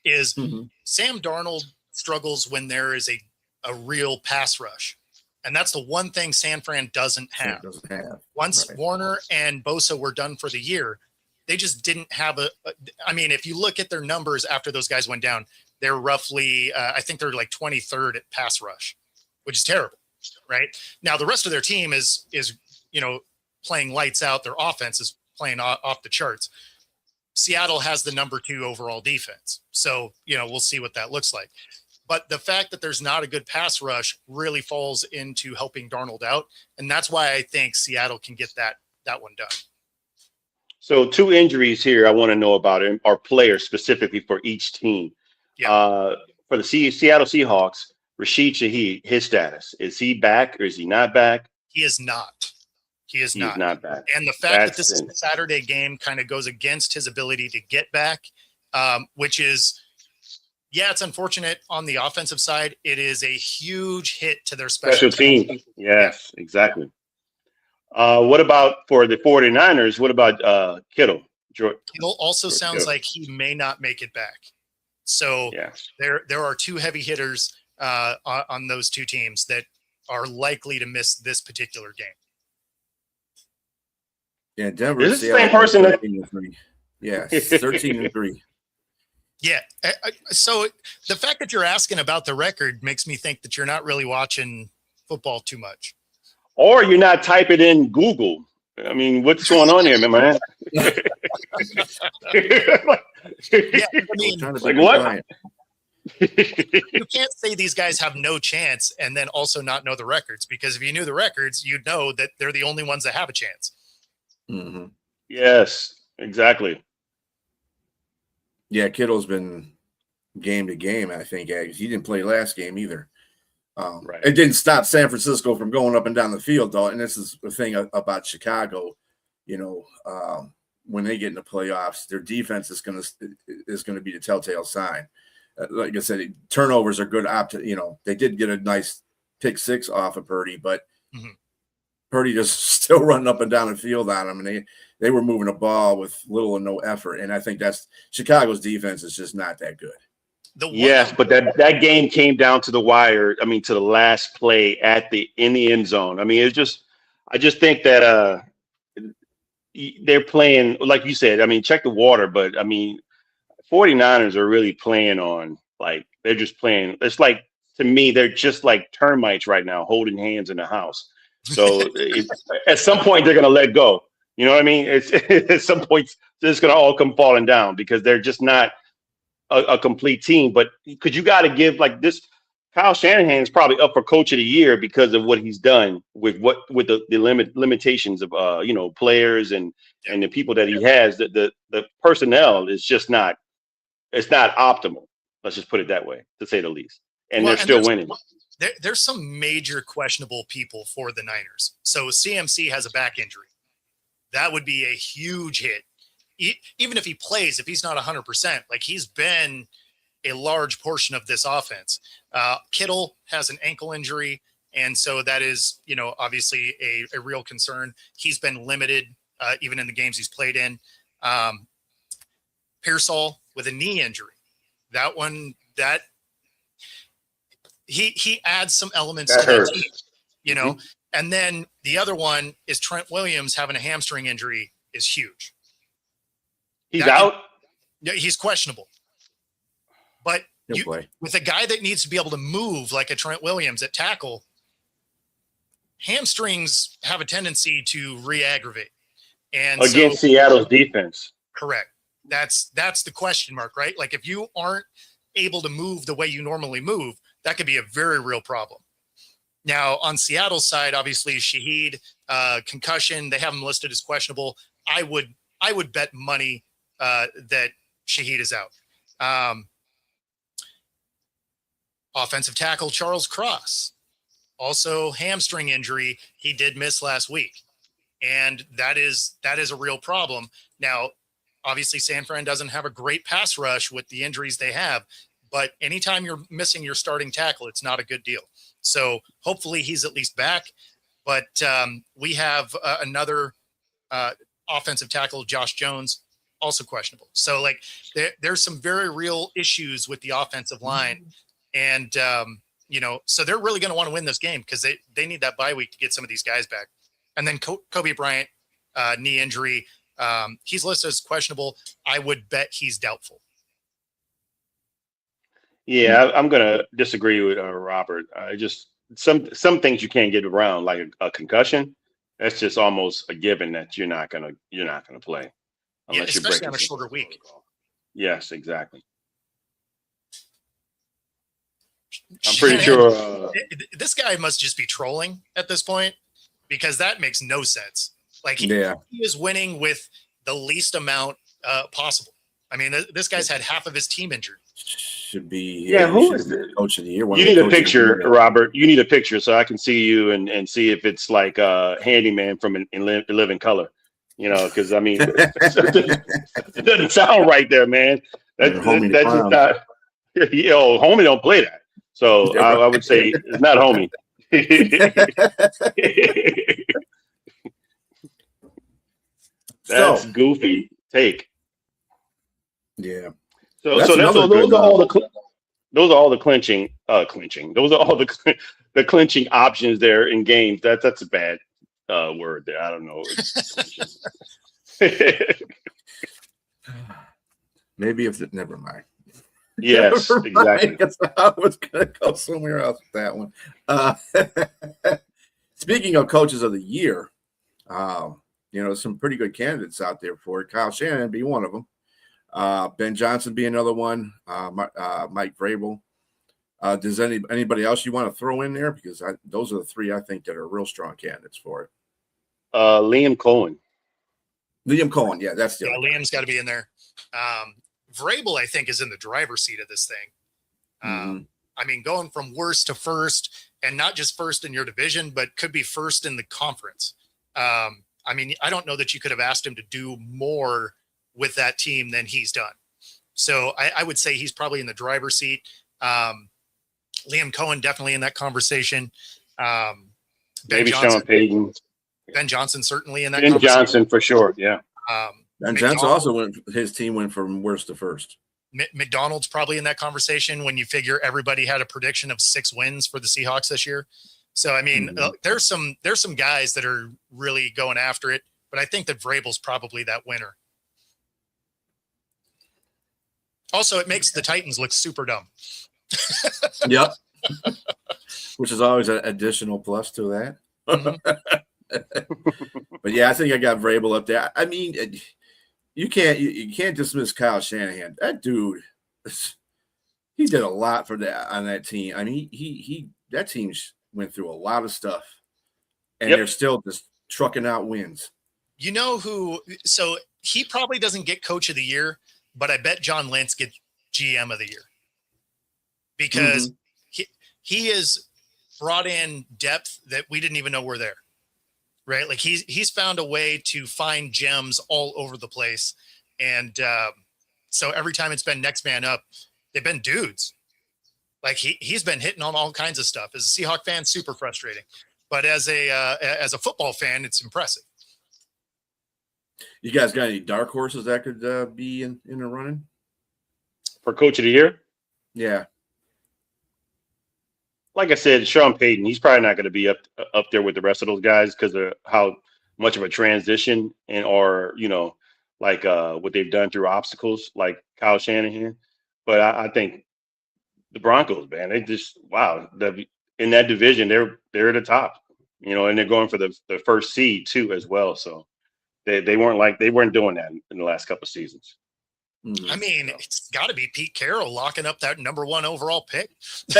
is Sam Darnold struggles when there is a real pass rush. And that's the one thing San Fran doesn't have. Once Warner and Bosa were done for the year, they just didn't have I mean, if you look at their numbers after those guys went down, they're roughly, I think they're like 23rd at pass rush, which is terrible, right? Now, the rest of their team is playing lights out. Their offense is playing off the charts. Seattle has the number 2 overall defense. So, we'll see what that looks like. But the fact that there's not a good pass rush really falls into helping Darnold out. And that's why I think Seattle can get that one done. So 2 injuries here I want to know about are players specifically for each team. Yeah. For the Seattle Seahawks, Rashid Shaheed, his status. Is he back or is he not back? He is not. He is not back. And the fact that this is a Saturday game kind of goes against his ability to get back, which is, it's unfortunate on the offensive side. It is a huge hit to their special team. Yes, exactly. What about for the 49ers? What about Kittle? Kittle also sounds like he may not make it back. So there are 2 heavy hitters on those 2 teams that are likely to miss this particular game. Yeah, Denver. Is this the same person? 13-3. Yes, 13-3. Yeah. So the fact that you're asking about the record makes me think that you're not really watching football too much. Or you're not typing in Google. I mean, what's going on here, man? What? You can't say these guys have no chance and then also not know the records, because if you knew the records, you'd know that they're the only ones that have a chance. Mm-hmm. Yes, exactly. Yeah, Kittle's been game to game, I think. He didn't play last game either. It didn't stop San Francisco from going up and down the field, though. And this is the thing about Chicago. When they get in the playoffs, their defense is going to be the telltale sign. Like I said, turnovers are good. They did get a nice pick 6 off of Purdy, but Purdy just still running up and down the field on them, and they were moving the ball with little or no effort. And I think that's Chicago's defense is just not that good. Yes, but that game came down to the wire. I mean, to the last play in the end zone. I mean, I just think that they're playing, like you said, I mean, check the water, but I mean, 49ers are really playing on, like, they're just playing. It's like, to me, they're just like termites right now, holding hands in the house. So at some point they're going to let go. You know what I mean? It's at some point it's going to all come falling down because they're just not a complete team. But because you got to give, like, this, Kyle Shanahan is probably up for coach of the year because of what he's done with the limitations of players and the people that he has. The personnel is just not, it's not optimal. Let's just put it that way, to say the least. And they're still winning. There's some major questionable people for the Niners. So CMC has a back injury. That would be a huge hit. Even if he plays, if he's not 100%, like, he's been a large portion of this offense. Kittle has an ankle injury, and so that is, obviously a real concern. He's been limited even in the games he's played in. Pearsall with a knee injury. That one, he adds some elements That to that hurts. team, And then the other one is Trent Williams having a hamstring injury is huge. He's out? He's questionable. But with a guy that needs to be able to move like a Trent Williams at tackle, hamstrings have a tendency to re-aggravate. And against Seattle's defense. Correct. That's the question mark, right? Like if you aren't able to move the way you normally move, that could be a very real problem. Now on Seattle's side, obviously Shaheed, concussion, they have him listed as questionable. I would bet money that Shaheed is out. Offensive tackle Charles Cross, also hamstring injury. He did miss last week, and that is a real problem. Now, obviously, San Fran doesn't have a great pass rush with the injuries they have, but anytime you're missing your starting tackle, it's not a good deal. So hopefully he's at least back. But we have another offensive tackle, Josh Jones, also questionable. So like there's some very real issues with the offensive line. And, so they're really going to want to win this game because they need that bye week to get some of these guys back. And then Kobe Bryant, knee injury, he's listed as questionable. I would bet he's doubtful. Yeah, I'm going to disagree with Robert. Just some things you can't get around, like a concussion. That's just almost a given that you're not gonna play unless you're breaking on a shorter week. Yes, exactly. I'm pretty sure this guy must just be trolling at this point because that makes no sense. Like he is winning with the least amount possible. I mean, this guy's had half of his team injured. Should be who is the coach of the year? You need a picture, Robert. You need a picture so I can see you and see if it's like a handyman from in Living Color. Because I mean, it doesn't sound right there, man. That's just not. Homie don't play that. So I would say it's not homie. That's goofy take. Yeah. So those are all the clinching. Those are all the clinching options there in games. That's a bad word there. I don't know. Maybe never mind. Yes, exactly. I was going to go somewhere else with that one. Speaking of coaches of the year, some pretty good candidates out there for it. Kyle Shanahan be one of them. Ben Johnson be another one. Mike Vrabel. Does anybody else you want to throw in there? Because those are the three I think that are real strong candidates for it. Liam Cohen. Yeah, that's the Liam's got to be in there. Vrabel, I think, is in the driver's seat of this thing. I mean, going from worst to first, and not just first in your division, but could be first in the conference. I mean, I don't know that you could have asked him to do more with that team than he's done. So I would say he's probably in the driver's seat. Liam Cohen definitely in that conversation. Maybe Sean Payton. Ben Johnson certainly in that Ben conversation. Johnson for sure, yeah. Ben Johnson also his team went from worst to first. McDonald's probably in that conversation when you figure everybody had a prediction of 6 wins for the Seahawks this year. So, I mean, there's some guys that are really going after it, but I think that Vrabel's probably that winner. Also, it makes the Titans look super dumb. Yep. Which is always an additional plus to that. But yeah, I think I got Vrabel up there. I mean, you can't dismiss Kyle Shanahan. That dude, he did a lot for that on that team. I mean, he that team went through a lot of stuff, and they're still just trucking out wins. You know who? So he probably doesn't get Coach of the Year, but I bet John Lynch gets GM of the Year because he has brought in depth that we didn't even know were there. Right. Like he's found a way to find gems all over the place. And so every time it's been next man up, they've been dudes. Like he's been hitting on all kinds of stuff. As a Seahawk fan, super frustrating. But as a football fan, it's impressive. You guys got any dark horses that could be in the running for coach of the year? Yeah. Like I said, Sean Payton, he's probably not going to be up there with the rest of those guys because of how much of a transition or like what they've done through obstacles, like Kyle Shanahan. But I think the Broncos, man, they just in that division, they're at the top, and they're going for the first seed too as well. So they weren't doing that in the last couple of seasons. I mean, it's got to be Pete Carroll locking up that number 1 overall pick. Which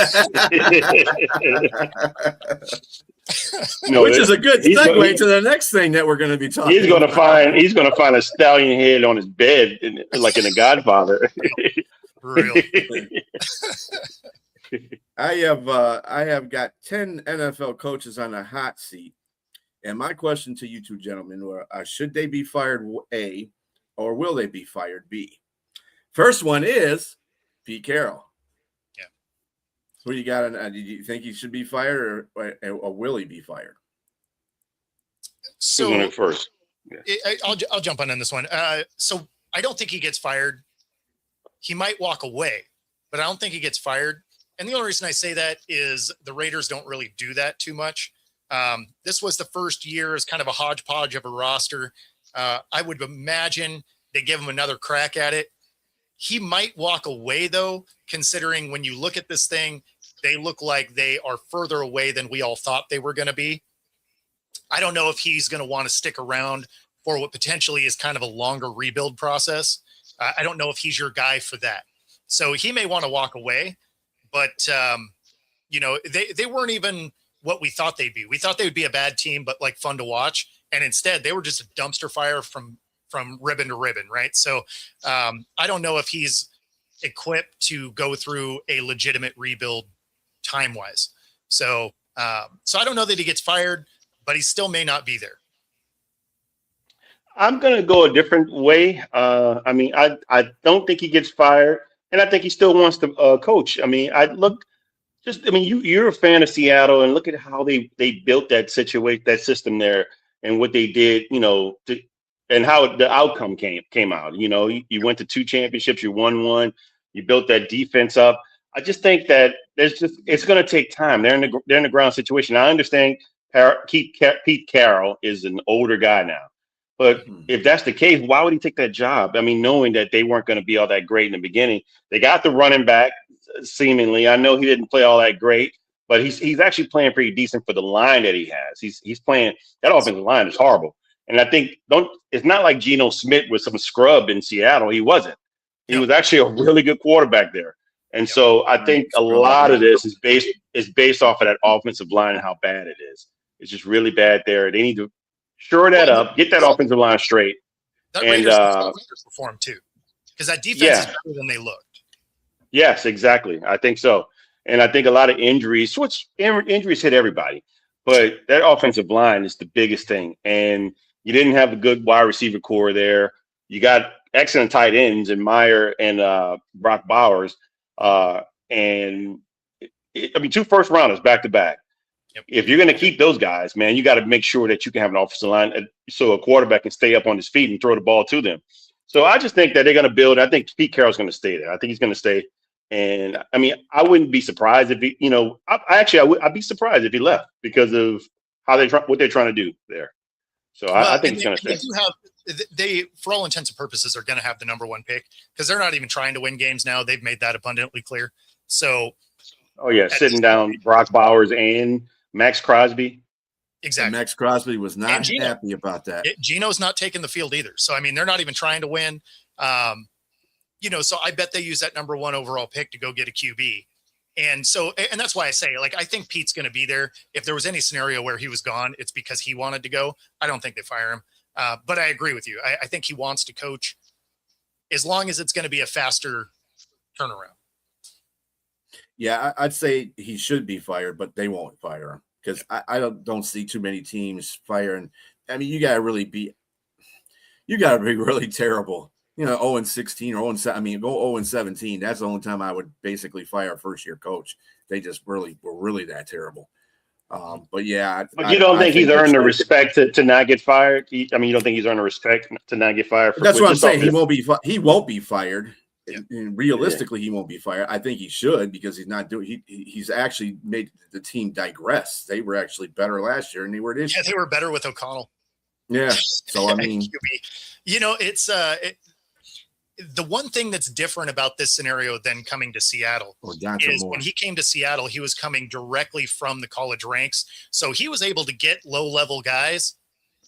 is a good segue to the next thing that we're going to be talking. He's going to find a stallion head on his bed, like in The Godfather. Really? I have got 10 NFL coaches on a hot seat, and my question to you two gentlemen were: should they be fired? A, or will they be fired? B. First one is Pete Carroll. Yeah. Who you got? Do you think he should be fired, or will he be fired? So first, yeah. I'll jump on this one. So I don't think he gets fired. He might walk away, but I don't think he gets fired. And the only reason I say that is the Raiders don't really do that too much. This was the first year as kind of a hodgepodge of a roster. I would imagine they give him another crack at it. He might walk away, though, considering when you look at this thing, they look like they are further away than we all thought they were going to be. I don't know if he's going to want to stick around for what potentially is kind of a longer rebuild process. I don't know if he's your guy for that. So he may want to walk away, but, they weren't even what we thought they'd be. We thought they would be a bad team, but like fun to watch. And instead they were just a dumpster fire from ribbon to ribbon. Right. So I don't know if he's equipped to go through a legitimate rebuild time wise. So I don't know that he gets fired, but he still may not be there. I'm going to go a different way. I don't think he gets fired, and I think he still wants to coach. You're a fan of Seattle, and look at how they built that system there, and what they did, and how the outcome came out. You went to 2 championships, you won 1, you built that defense up. I just think that it's going to take time. They're in the ground situation. I understand Pete Carroll is an older guy now, but if that's the case, why would he take that job? I mean, knowing that they weren't going to be all that great in the beginning, they got the running back. Seemingly, I know he didn't play all that great, but he's actually playing pretty decent for the line that he has. He's playing, that offensive line is horrible. And I think it's not like Geno Smith was some scrub in Seattle. He wasn't. He was actually a really good quarterback there. And so I think a lot of this is based off of that offensive line and how bad it is. It's just really bad there. They need to shore that up, get that offensive line straight. That Raiders perform too, because that defense is better than they looked. Yes, exactly. I think so. And I think a lot of injuries hit everybody, but that offensive line is the biggest thing. And you didn't have a good wide receiver core there. You got excellent tight ends in Meyer and Brock Bowers. And 2 first rounders back to back. Yep. If you're going to keep those guys, man, you got to make sure that you can have an offensive line so a quarterback can stay up on his feet and throw the ball to them. So I just think that they're going to build. I think Pete Carroll's going to stay there. I think he's going to stay. And I wouldn't be surprised if he, I'd be surprised if he left because of what they're trying to do there. So I think he's going to stay. They, for all intents and purposes, are going to have the number 1 pick because they're not even trying to win games now. They've made that abundantly clear. So, sitting down Brock Bowers and Max Crosby. Exactly. And Max Crosby was not happy about that. Geno's not taking the field either. So, they're not even trying to win. So I bet they use that number 1 overall pick to go get a QB. And that's why I say, I think Pete's going to be there. If there was any scenario where he was gone, it's because he wanted to go. I don't think they fire him. But I agree with you. I think he wants to coach as long as it's going to be a faster turnaround. Yeah, I'd say he should be fired, but they won't fire him because I don't see too many teams firing. You got to be really terrible 0-16 or 0-7. I mean, go 0-17. That's the only time I would basically fire a first-year coach. They just were really that terrible. But yeah, but you don't think he's earned the respect to not get fired? You don't think he's earned the respect to not get fired? That's what I'm saying. He won't be fired. Yeah. And realistically, he won't be fired. I think he should, because he's not doing. He's actually made the team digress. They were actually better last year, and they were this year. They were better with O'Connell. Yeah. So I mean, it's the one thing that's different about this scenario than coming to Seattle is when he came to Seattle, he was coming directly from the college ranks. So he was able to get low-level guys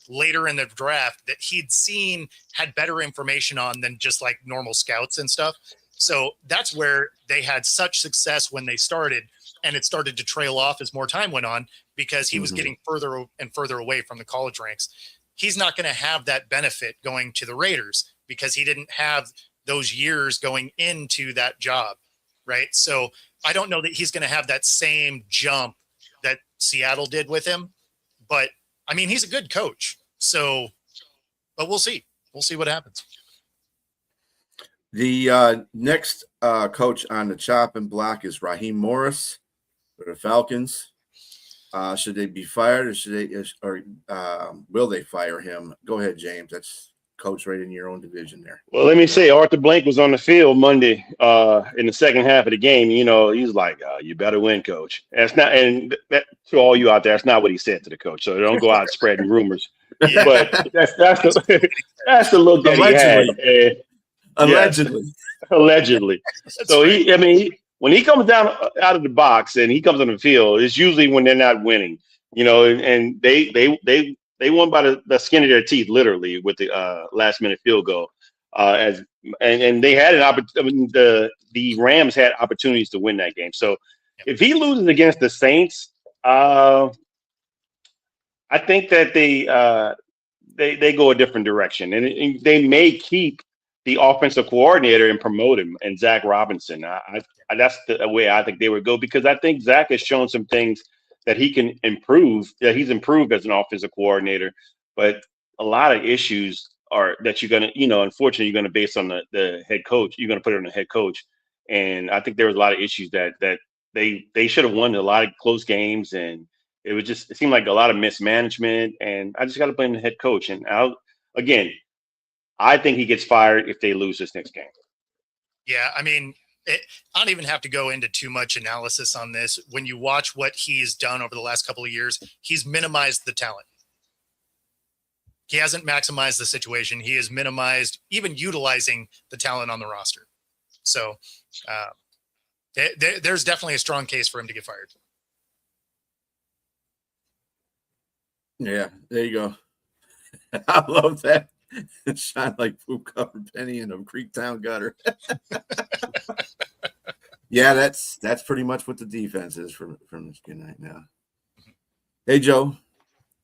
later in the draft that he'd seen, had better information on than just like normal scouts and stuff. So that's where they had such success when they started, and it started to trail off as more time went on because he was getting further and further away from the college ranks. He's not going to have that benefit going to the Raiders because he didn't have those years going into that job, right? So I don't know that he's going to have that same jump that Seattle did with him, but I mean, he's a good coach. So, but we'll see. We'll see what happens. The next coach on the chopping block is Raheem Morris for the Falcons. Should they be fired, or will they fire him? Go ahead, James. That's coach right in your own division there. Well, let me say, Arthur Blank was on the field Monday in the second half of the game. He's like, "You better win, coach." That's not, and that, to all you out there, that's not what he said to the coach. So don't go out spreading rumors. But that's the look that he had. Allegedly. Allegedly. So when he comes down out of the box and he comes on the field, it's usually when they're not winning. And they won by the skin of their teeth, literally, with the last-minute field goal. And they had an opportunity. The Rams had opportunities to win that game. So if he loses against the Saints, I think that they go a different direction, and they may keep the offensive coordinator and promote him, and Zach Robinson. That's the way I think they would go, because I think Zach has shown some things that he can improve, that he's improved as an offensive coordinator, but a lot of issues are that you're going to, unfortunately, you're going to base on the head coach. You're going to put it on the head coach. And I think there was a lot of issues that they should have won a lot of close games. And it seemed like a lot of mismanagement. And I just got to blame the head coach. And I think he gets fired if they lose this next game. Yeah. I mean, I don't even have to go into too much analysis on this. When you watch what he's done over the last couple of years, he's minimized the talent. He hasn't maximized the situation. He has minimized even utilizing the talent on the roster. So there's definitely a strong case for him to get fired. Yeah, there you go. I love that. It shine like poop covered penny in a Creektown gutter. Yeah, that's pretty much what the defense is from Michigan right now. Hey, Joe.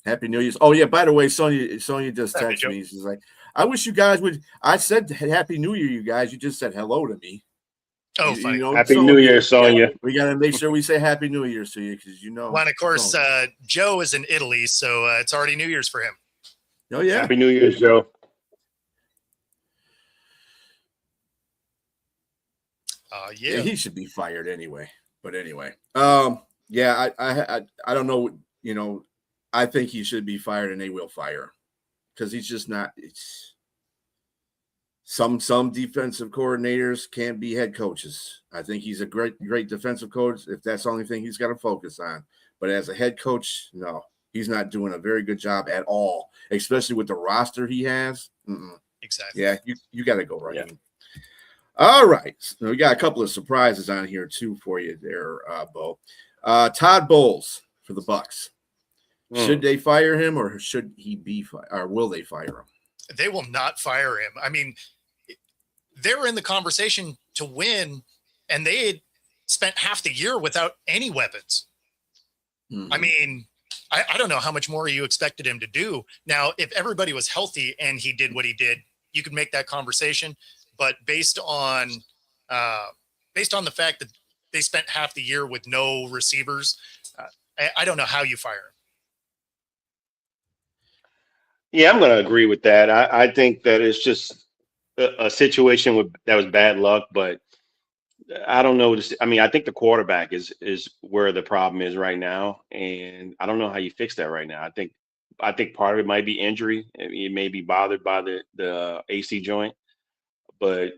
Happy New Year's. Oh, yeah, by the way, Sonia just texted me. She's like, I wish you guys would. I said Happy New Year, you guys. You just said hello to me. Oh, fine. Happy New Year, Sonia. We got to make sure we say Happy New Year's to you, because Well, and of course, Joe is in Italy, so it's already New Year's for him. Oh, yeah. Happy New Year's, Joe. Yeah, he should be fired anyway. But anyway, yeah, I don't know. I think he should be fired, and they will fire, because he's just not. It's some defensive coordinators can't be head coaches. I think he's a great defensive coach if that's the only thing he's got to focus on. But as a head coach, no, he's not doing a very good job at all, especially with the roster he has. Exactly. Yeah, you got to go right. Yeah. All right. So we got a couple of surprises on here too for you there, Bo. Todd Bowles for the Bucks. Should they fire him, or should he be fired, or will they fire him? They will not fire him. I mean, they were in the conversation to win, and they had spent half the year without any weapons. Mm-hmm. I mean, I don't know how much more you expected him to do. Now, if everybody was healthy and he did what he did, you could make that conversation. But based on the fact that they spent half the year with no receivers, I don't know how you fire him. Yeah, I'm going to agree with that. I think that it's just a situation that was bad luck, but I don't know. I mean, I think the quarterback is where the problem is right now, and I don't know how you fix that right now. I think part of it might be injury. It may be bothered by the AC joint, but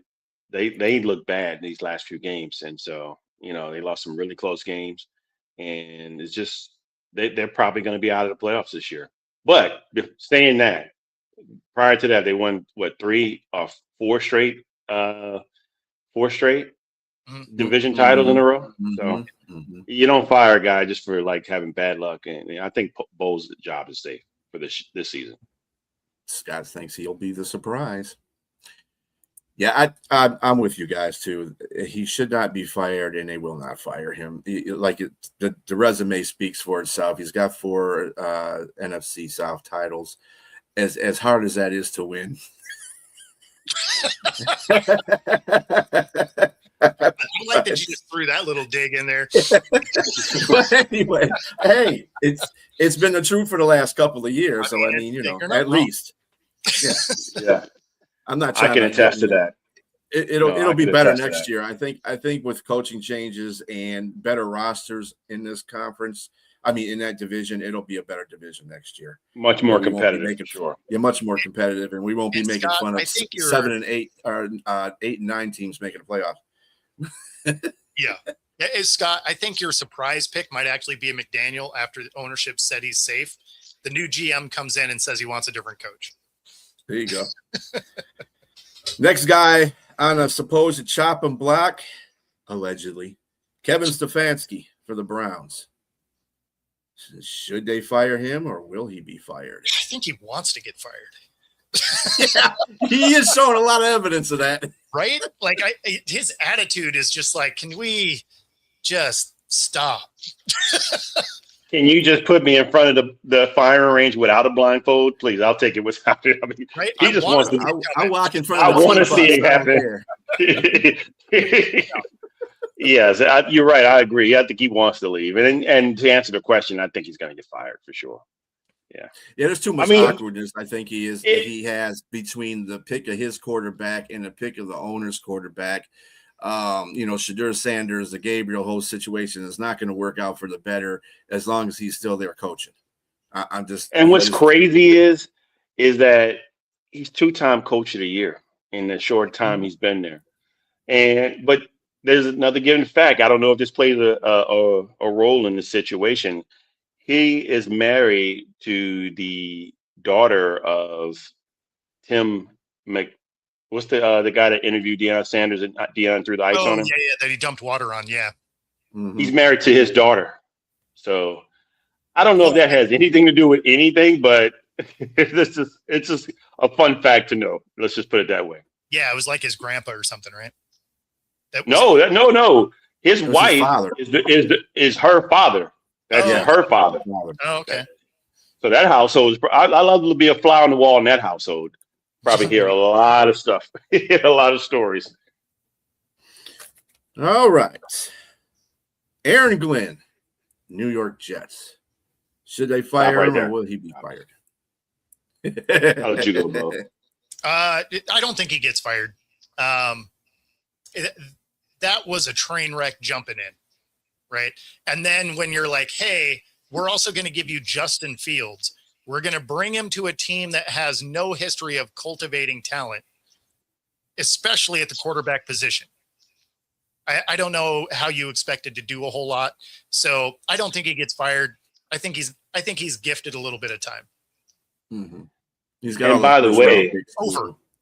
they look bad in these last few games, and so they lost some really close games, and it's just they're probably going to be out of the playoffs this year. But saying that, prior to that, they won what 3 or 4 straight, 4 straight division titles in a row. So you don't fire a guy just for like having bad luck, and I think Bowles' job is safe for this season. Scott thinks he'll be the surprise. Yeah, I'm with you guys too. He should not be fired, and they will not fire him. The resume speaks for itself. He's got 4 NFC South titles. As hard as that is to win. I like that you just threw that little dig in there. But anyway, hey, it's been the truth for the last couple of years. So I mean, at least. Yeah. I'm not I trying can attest to that. It'll be better next year. I think with coaching changes and better rosters in this conference, in that division, it'll be a better division next year. Much more competitive, sure. Yeah, much more competitive, and we won't be making fun of 7 and 8 or 8 and 9 teams making the playoffs. Yeah. Scott, I think your surprise pick might actually be a McDaniel after the ownership said he's safe. The new GM comes in and says he wants a different coach. There you go. Next guy on a supposed chopping block, allegedly, Kevin Stefanski for the Browns. Should they fire him, or will he be fired? I think he wants to get fired. Yeah, he is showing a lot of evidence of that. Right? Like his attitude is just like, can we just stop? Can you just put me in front of the firing range without a blindfold, please? I'll take it without it. Right? He just wants to. I walk in front. I want to see it happen. Yes, you're right. I agree. I think he wants to leave, and to answer the question, I think he's going to get fired for sure. Yeah. There's too much awkwardness. I think he has between the pick of his quarterback and the pick of the owner's quarterback. Shadur Sanders, the Gabriel whole situation is not going to work out for the better as long as he's still there coaching. And what's crazy is that he's 2-time coach of the year in the short time he's been there. But there's another given fact. I don't know if this plays a role in the situation. He is married to the daughter of Tim what's the guy that interviewed Deion Sanders and Deion threw the ice on him? Yeah, that he dumped water on. Yeah. Mm-hmm. He's married to his daughter. So I don't know if that has anything to do with anything, but it's just a fun fact to know. Let's just put it that way. Yeah, it was like his grandpa or something, right? No. His wife is her father. That's her father. Oh, okay. So that household I love to be a fly on the wall in that household. Probably hear a lot of stuff, a lot of stories. All right. Aaron Glenn, New York Jets. Should they fire him or will he be fired? I'll let you go, bro. I don't think he gets fired. That was a train wreck jumping in, right? And then when you're like, hey, we're also going to give you Justin Fields. We're going to bring him to a team that has no history of cultivating talent, especially at the quarterback position. I don't know how you expected to do a whole lot. So I don't think he gets fired. I think he's gifted a little bit of time. Mm-hmm. He's got. And by the way,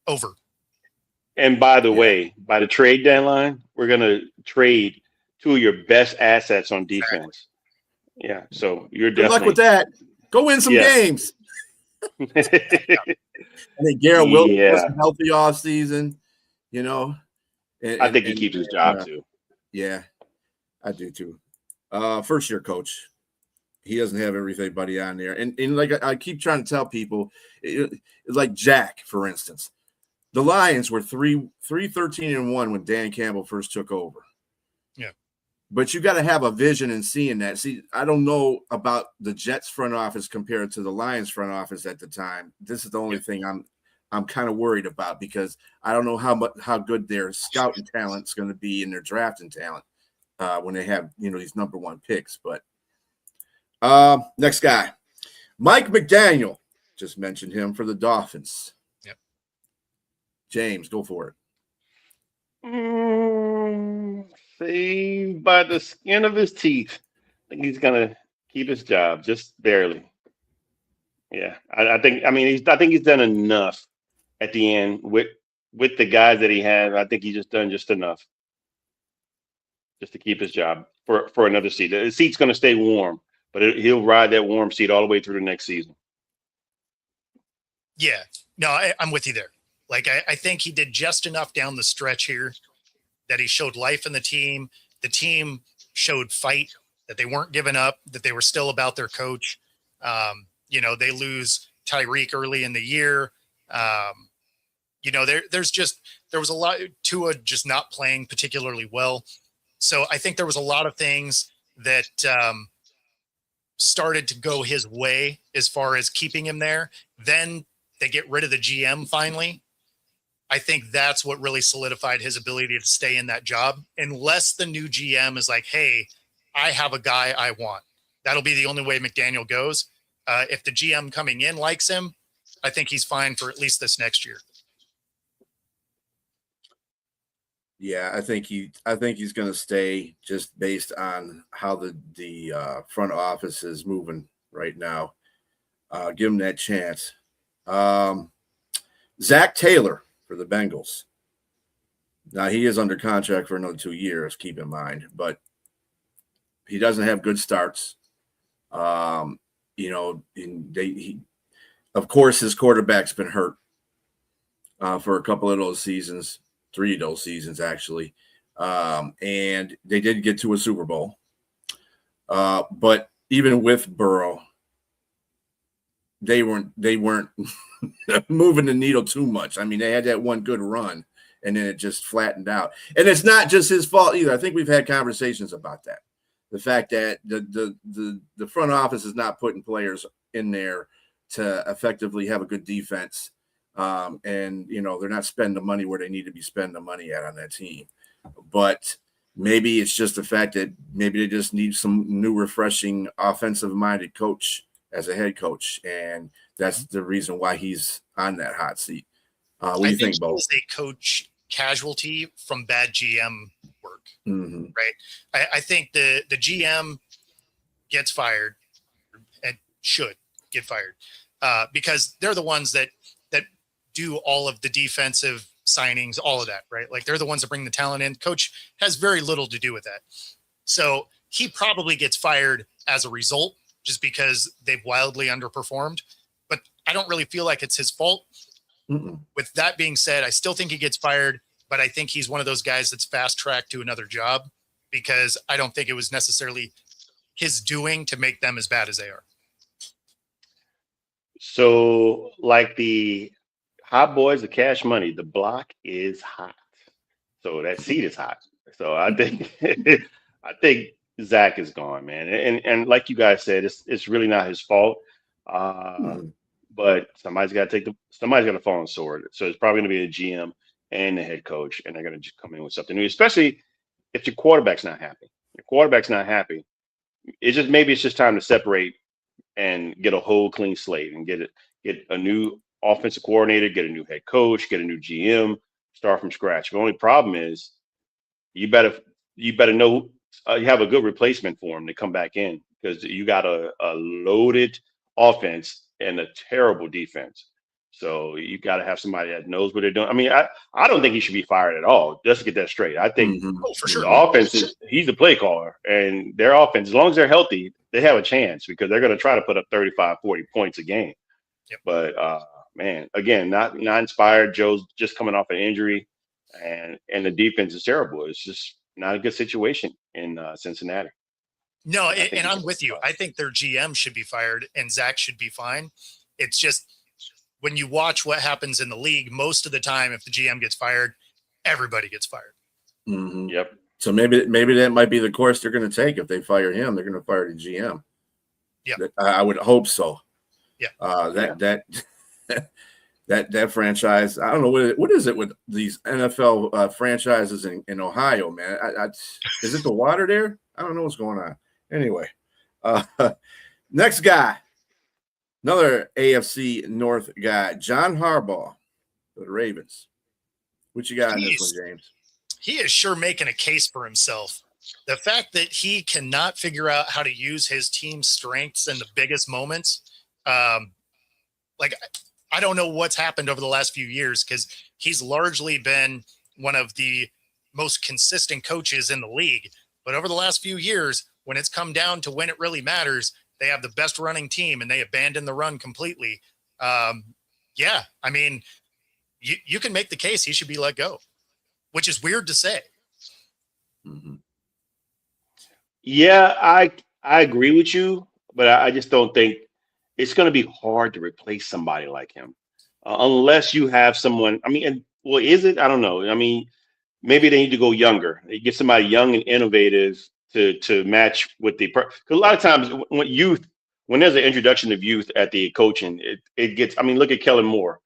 over. And by the way, by the trade deadline, we're going to trade 2 of your best assets on defense. Exactly. Yeah. So you're good luck with that. Go win some games. I think Garrett Wilson was a healthy off season, I think he keeps his job too. Yeah, I do too. First year coach. He doesn't have everybody on there. And like I keep trying to tell people, like Jack, for instance. The Lions were 13-1 when Dan Campbell first took over. Yeah. But you got to have a vision in seeing that. See, I don't know about the Jets front office compared to the Lions front office at the time. This is the only thing I'm kind of worried about, because I don't know how good their scouting talent's going to be and their drafting talent when they have, these number one picks. But next guy, Mike McDaniel, just mentioned him for the Dolphins. Yep. James, go for it. Saved by the skin of his teeth. I think he's gonna keep his job, just barely. Yeah, I think. I mean, I think he's done enough at the end with the guys that he has. I think he's just done just enough just to keep his job for another season. The seat's gonna stay warm, but he'll ride that warm seat all the way through the next season. Yeah, no, I'm with you there. Like, I think he did just enough down the stretch here that he showed life in the team. The team showed fight, that they weren't giving up, that they were still about their coach. They lose Tyreek early in the year. There was a lot, Tua just not playing particularly well. So I think there was a lot of things that started to go his way as far as keeping him there. Then they get rid of the GM finally. I think that's what really solidified his ability to stay in that job, unless the new GM is like, hey, I have a guy I want. That'll be the only way McDaniel goes. If the GM coming in likes him, I think he's fine for at least this next year. Yeah, I think he's going to stay, just based on how the front office is moving right now. Give him that chance. Zach Taylor for the Bengals. Now, he is under contract for another 2 years, keep in mind, but he doesn't have good starts. Of course, his quarterback's been hurt for a couple of those seasons, 3 of those seasons, actually. And they did get to a Super Bowl. But even with Burrow, they weren't moving the needle too much. I mean, they had that one good run, and then it just flattened out. And it's not just his fault either. I think we've had conversations about that. The fact that the front office is not putting players in there to effectively have a good defense. And they're not spending the money where they need to be spending the money at on that team. But maybe it's just the fact that maybe they just need some new, refreshing, offensive-minded coach as a head coach, and that's the reason why he's on that hot seat. What do you think, Bo? He's a coach casualty from bad GM work, right? I think the GM gets fired and should get fired because they're the ones that do all of the defensive signings, all of that, right? Like, they're the ones that bring the talent in. Coach has very little to do with that. So he probably gets fired as a result, just because they've wildly underperformed. But I don't really feel like it's his fault. With that being said, I still think he gets fired, but I think he's one of those guys that's fast-tracked to another job, because I don't think it was necessarily his doing to make them as bad as they are. So, like the hot boys of Cash Money, the block is hot. So that seat is hot. So I think Zach is gone, man. And like you guys said, it's really not his fault. But somebody's got to fall on the sword. So it's probably going to be the GM and the head coach, and they're going to just come in with something new, especially if your quarterback's not happy. It's just time to separate and get a whole clean slate and get a new offensive coordinator, get a new head coach, get a new GM, start from scratch. The only problem is you better know you have a good replacement for him to come back in, because you got a loaded offense and a terrible defense. So you got to have somebody that knows what they're doing. I mean, I don't think he should be fired at all. Just to get that straight. I think for sure, the offense he's the play caller, and their offense, as long as they're healthy, they have a chance, because they're going to try to put up 35, 40 points a game. Yep. But man, again, not inspired. Joe's just coming off an injury, and the defense is terrible. It's just not a good situation in Cincinnati. No, and I'm with you. I think their GM should be fired and Zach should be fine. It's just, when you watch what happens in the league, most of the time, if the GM gets fired, everybody gets fired. Yep. So maybe that might be the course they're going to take. If they fire him, they're going to fire the GM. Yeah, I would hope so. Yeah. That franchise, I don't know what is it with these NFL franchises in Ohio, man. Is it the water there? I don't know what's going on. Anyway, next guy, another AFC North guy, John Harbaugh, for the Ravens. What you got in this one, James? He is sure making a case for himself. The fact that he cannot figure out how to use his team's strengths in the biggest moments, I don't know what's happened over the last few years, because he's largely been one of the most consistent coaches in the league. But over the last few years, when it's come down to when it really matters, they have the best running team and they abandon the run completely. Yeah, I mean, you can make the case he should be let go, which is weird to say. Mm-hmm. Yeah, I agree with you, but I just don't think it's going to be hard to replace somebody like him, unless you have someone. I mean, well, is it? I don't know. I mean, maybe they need to go younger. They get somebody young and innovative to match with the. Because a lot of times when there's an introduction of youth at the coaching, it gets. I mean, look at Kellen Moore.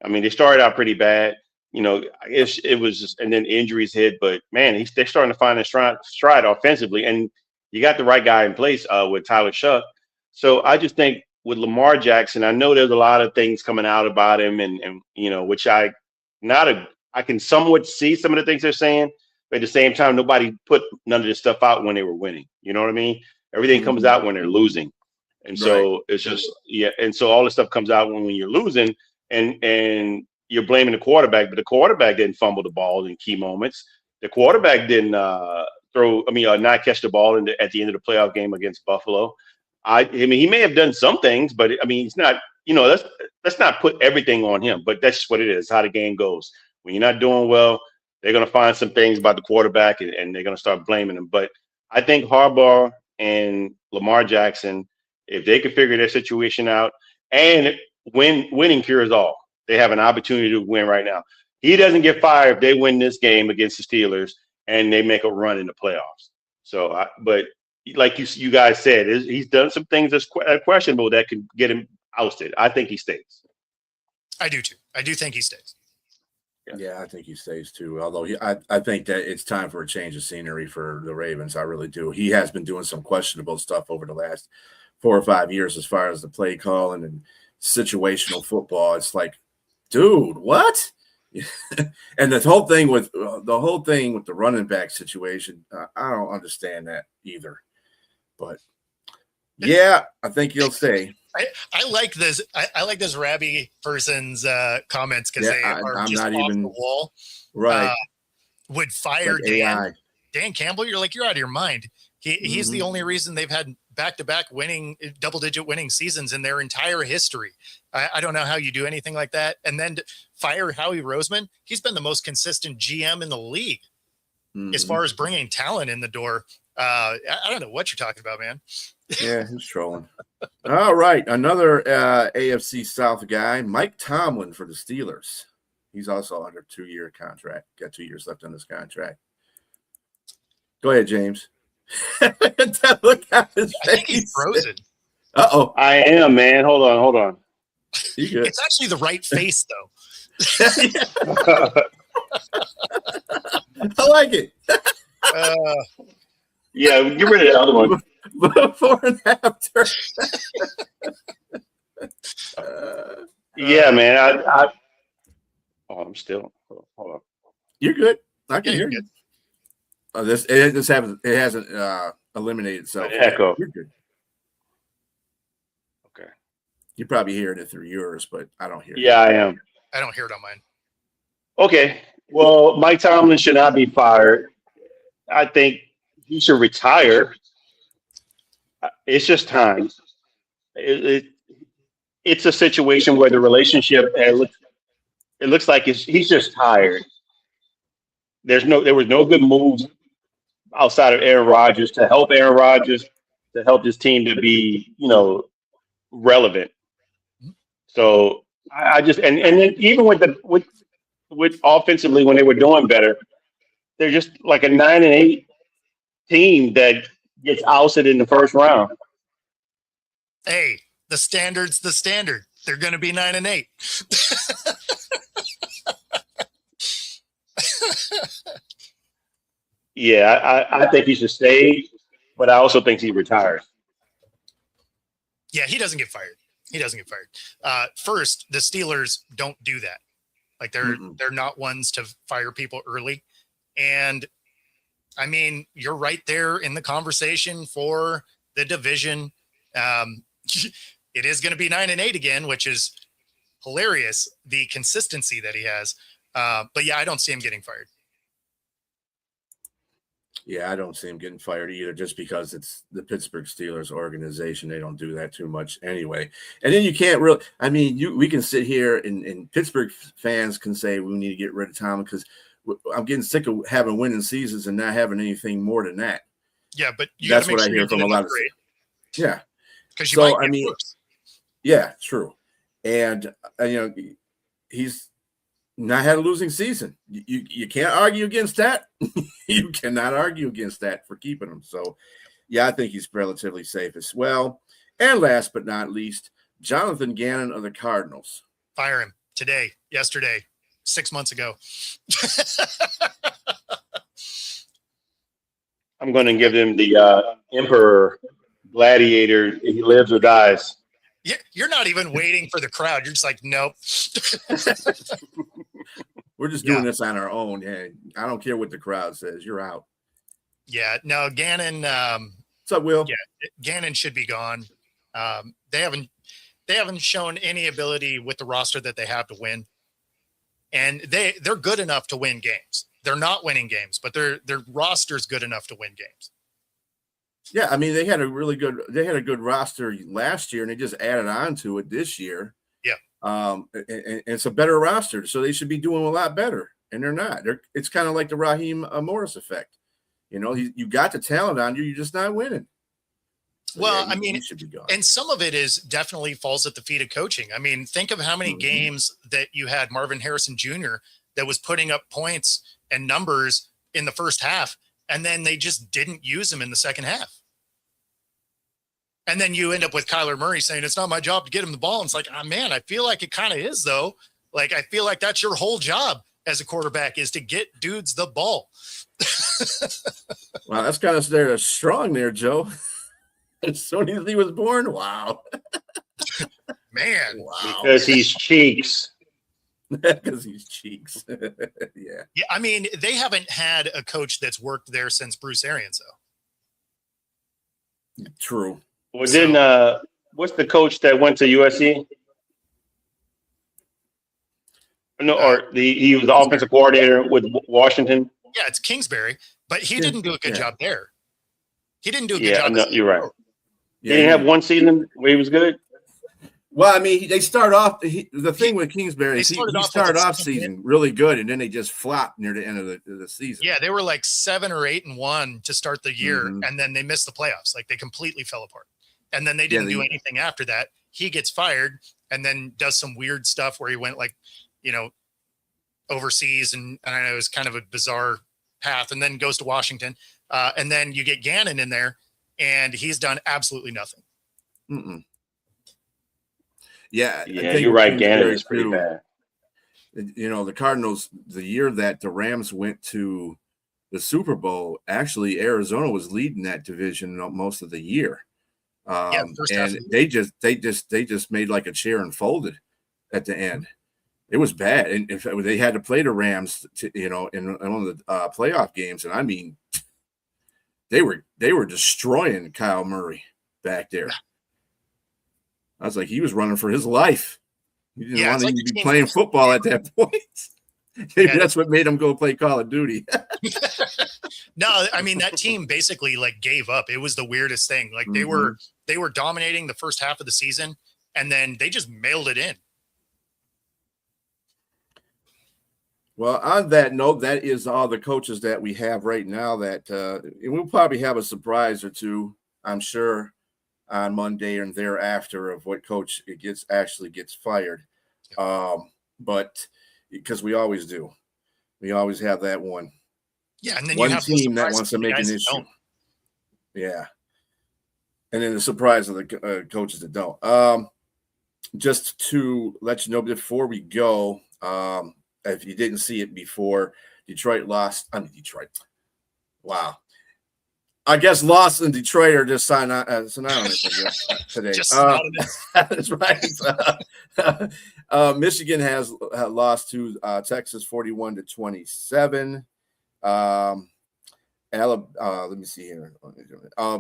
I mean, they started out pretty bad. You know, it was just, and then injuries hit. But man, they're starting to find a stride offensively, and you got the right guy in place with Tyler Shuck. So I just think with Lamar Jackson, I know there's a lot of things coming out about him, and you know, which I can somewhat see some of the things they're saying, but at the same time, nobody put none of this stuff out when they were winning. You know what I mean? Everything comes out when they're losing, and so it's just and so all this stuff comes out when you're losing, and you're blaming the quarterback, but the quarterback didn't fumble the ball in key moments. The quarterback didn't not catch the ball at the end of the playoff game against Buffalo. I mean, he may have done some things, but I mean, it's not, let's not put everything on him, but that's just what it is, how the game goes. When you're not doing well, they're going to find some things about the quarterback and they're going to start blaming him. But I think Harbaugh and Lamar Jackson, if they could figure their situation out, and winning cures all. They have an opportunity to win right now. He doesn't get fired if they win this game against the Steelers and they make a run in the playoffs. So, but like you guys said, he's done some things that's questionable that could get him ousted. I think he stays. I do too. I do think he stays. Yeah, I think he stays too. Although I think that it's time for a change of scenery for the Ravens. I really do. He has been doing some questionable stuff over the last 4 or 5 years as far as the play calling and situational football. It's like, dude, what? And the whole thing with the running back situation, I don't understand that either. But yeah, I think he'll stay. I like this. I like this Rabbi person's comments because they are I'm just not off even the wall. Right. Would fire like Dan Campbell? You're out of your mind. He's the only reason they've had back-to-back double-digit winning seasons in their entire history. I don't know how you do anything like that. And then fire Howie Roseman. He's been the most consistent GM in the league as far as bringing talent in the door. I don't know what you're talking about, man. Yeah, he's trolling. All right, another AFC South guy, Mike Tomlin for the Steelers. He's also under a 2-year contract. Got 2 years left on his contract. Go ahead, James. Look at his I think he's frozen. Uh-oh. I am, man. Hold on. It's actually the right face, though. I like it. Yeah, get rid of the other one. Before and after. Yeah, man. I'm still. Hold on. You're good. I can hear you. It hasn't eliminated itself. Echo. You're good. Okay. You're probably hearing it through yours, but I don't hear it. Yeah, I am. I don't hear it on mine. Okay. Well, Mike Tomlin should not be fired. I think he should retire. It's just time. It's a situation where the relationship it looks like he's just tired. There was no good moves outside of Aaron Rodgers to help this team to be, relevant. So I just and then even with offensively when they were doing better, they're just like a 9-8 team that gets ousted in the first round. Hey, the standard's the standard. They're going to be 9-8. Yeah, I think he should stay, but I also think he retires. Yeah, he doesn't get fired. He doesn't get fired. First, the Steelers don't do that. Like they're not ones to fire people early. And I mean, you're right there in the conversation for the division. It is going to be 9-8 again, which is hilarious. The consistency that he has. But yeah, I don't see him getting fired. Yeah, I don't see him getting fired either, just because it's the Pittsburgh Steelers organization. They don't do that too much anyway. And then you can't really, I mean, we can sit here and Pittsburgh fans can say we need to get rid of Tom because I'm getting sick of having winning seasons and not having anything more than that. Yeah, but that's what I hear from a lot of. Yeah, because you might get worse. Yeah, true. And he's not had a losing season. You can't argue against that. You cannot argue against that for keeping him. So, yeah, I think he's relatively safe as well. And last but not least, Jonathan Gannon of the Cardinals. Fire him today, yesterday, 6 months ago. I'm going to give him the Emperor Gladiator. He lives or dies. You're not even waiting for the crowd. You're just like, nope. We're just doing this on our own. Hey, I don't care what the crowd says. You're out. Yeah, no, Gannon. What's up, Will? Yeah, Gannon should be gone. They haven't shown any ability with the roster that they have to win, and they're good enough to win games. They're not winning games, but their roster's good enough to win games. Yeah, I mean they had a good roster last year, and they just added on to it this year. Yeah, and it's a better roster, so they should be doing a lot better, and they're not. It's kind of like the Raheem Morris effect. You got the talent on you, you're just not winning. So well, yeah, I mean, should be gone. And some of it is definitely falls at the feet of coaching. I mean, think of how many games that you had Marvin Harrison Jr. that was putting up points and numbers in the first half, and then they just didn't use him in the second half. And then you end up with Kyler Murray saying, it's not my job to get him the ball. And it's like, oh, man, I feel like it kind of is, though. Like, I feel like that's your whole job as a quarterback is to get dudes the ball. Wow, that's kind of strong there, Joe. As soon as he was born, wow. Man. Wow. Because he's cheeks. Because he's cheeks. Yeah. Yeah, I mean, they haven't had a coach that's worked there since Bruce Arians, though. True. Well, what's the coach that went to USC? No, he was the offensive coordinator with Washington. Yeah, it's Kingsbury, but he didn't do a good job there. He didn't do a good Yeah, job. no, you're right. Yeah, he didn't have one season where he was good. Well, I mean, they start off. The thing with Kingsbury is he started off season really good, and then they just flopped near the end of the season. Yeah, they were like 7 or 8-1 to start the year, and then they missed the playoffs. Like they completely fell apart, and then they didn't do anything after that. He gets fired, and then does some weird stuff where he went like, overseas, and I know it was kind of a bizarre path, and then goes to Washington, and then you get Gannon in there, and he's done absolutely nothing. Yeah, you're right. Gannon is pretty bad. The Cardinals, the year that the Rams went to the Super Bowl, actually Arizona was leading that division most of the year. And they just made like a chair and folded at the end. It was bad, and if they had to play the Rams, in one of the playoff games, and I mean, they were destroying Kyle Murray back there. I was like, he was running for his life. He didn't want to be playing football at that point. Maybe that's what made him go play Call of Duty. No, I mean, that team basically like gave up. It was the weirdest thing. Like they were dominating the first half of the season, and then they just mailed it in. Well, on that note, that is all the coaches that we have right now. That we'll probably have a surprise or two, I'm sure, on Monday and thereafter of what coach actually gets fired. But because we always do. We always have that one. Yeah, and then one you have team that wants to make an issue. Yeah. And then the surprise of the coaches that don't. just to let you know before we go, if you didn't see it before, Detroit lost. I mean, Detroit. Wow. I guess loss and Detroit are just synonymous, I guess, today. Just synonymous. That's right. Michigan has lost to Texas 41-27. Let me see here.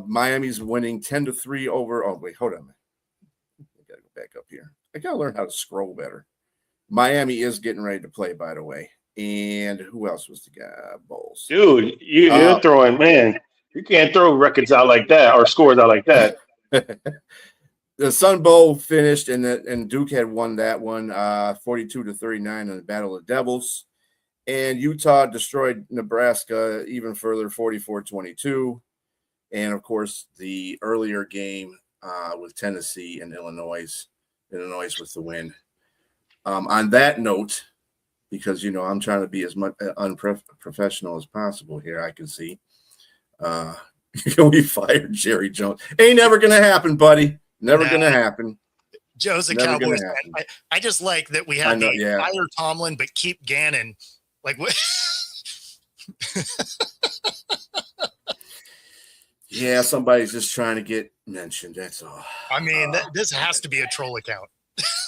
Miami's winning 10-3 over. Oh, wait, hold on. I got to go back up here. I got to learn how to scroll better. Miami is getting ready to play, by the way. And who else was the guy? Bowles. Dude, you're throwing, man. You can't throw records out like that or scores out like that. The Sun Bowl finished, and Duke had won that one 42-39 in the Battle of the Devils. And Utah destroyed Nebraska even further, 44-22. And, of course, the earlier game with Tennessee and Illinois with the win. On that note, because, I'm trying to be as much unprofessional as possible here, I can see. We fired Jerry Jones. Ain't never going to happen, buddy. Never going to happen. Joe's a Never Cowboys fan. I just like that we have fire Tomlin, but keep Gannon. Like what? Yeah, somebody's just trying to get mentioned. That's all. I mean, this has to be a troll account.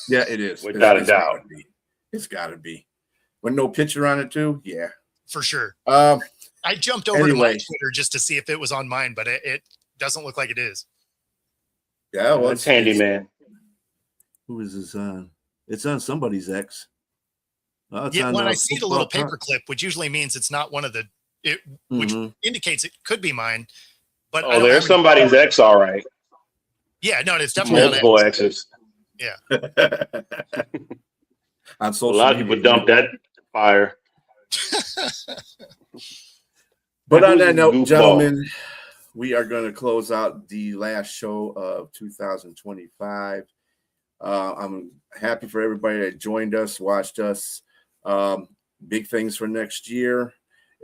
Yeah, it is. Without a doubt. It's got to be. With no picture on it, too? Yeah. For sure. I jumped over to my Twitter just to see if it was on mine, but it doesn't look like it is. Yeah, well, it's handy, man. Who is this on? It's on somebody's X. Yeah, when I see the little paper clip, which usually means it's not one of the, which indicates it could be mine. But there's somebody's X, all right. Yeah, no, it's definitely multiple X's. Yeah. On social a lot of people dump that fire. But on that note, gentlemen, we are going to close out the last show of 2025. I'm happy for everybody that joined us, watched us. Big things for next year.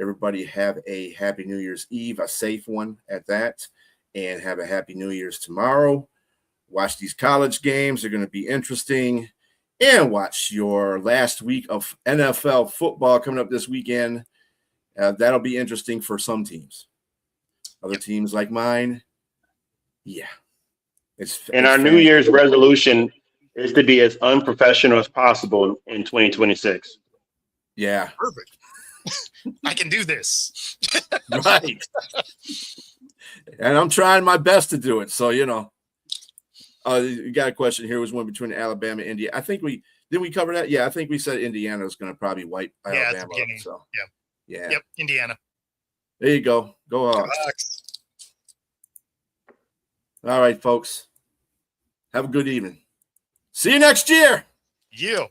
Everybody have a happy New Year's Eve, a safe one at that, and have a happy New Year's tomorrow. Watch these college games. They're going to be interesting. And watch your last week of NFL football coming up this weekend. That'll be interesting for some teams. Other teams like mine, yeah. And our New Year's resolution is to be as unprofessional as possible in 2026. Yeah. Perfect. I can do this. Right. And I'm trying my best to do it. So, you got a question here. Was one between Alabama and Indiana. I think did we cover that? Yeah, I think we said Indiana was going to probably wipe Alabama up. So, yeah. Yep, Indiana. There you go. Go on. All right, folks. Have a good evening. See you next year. You.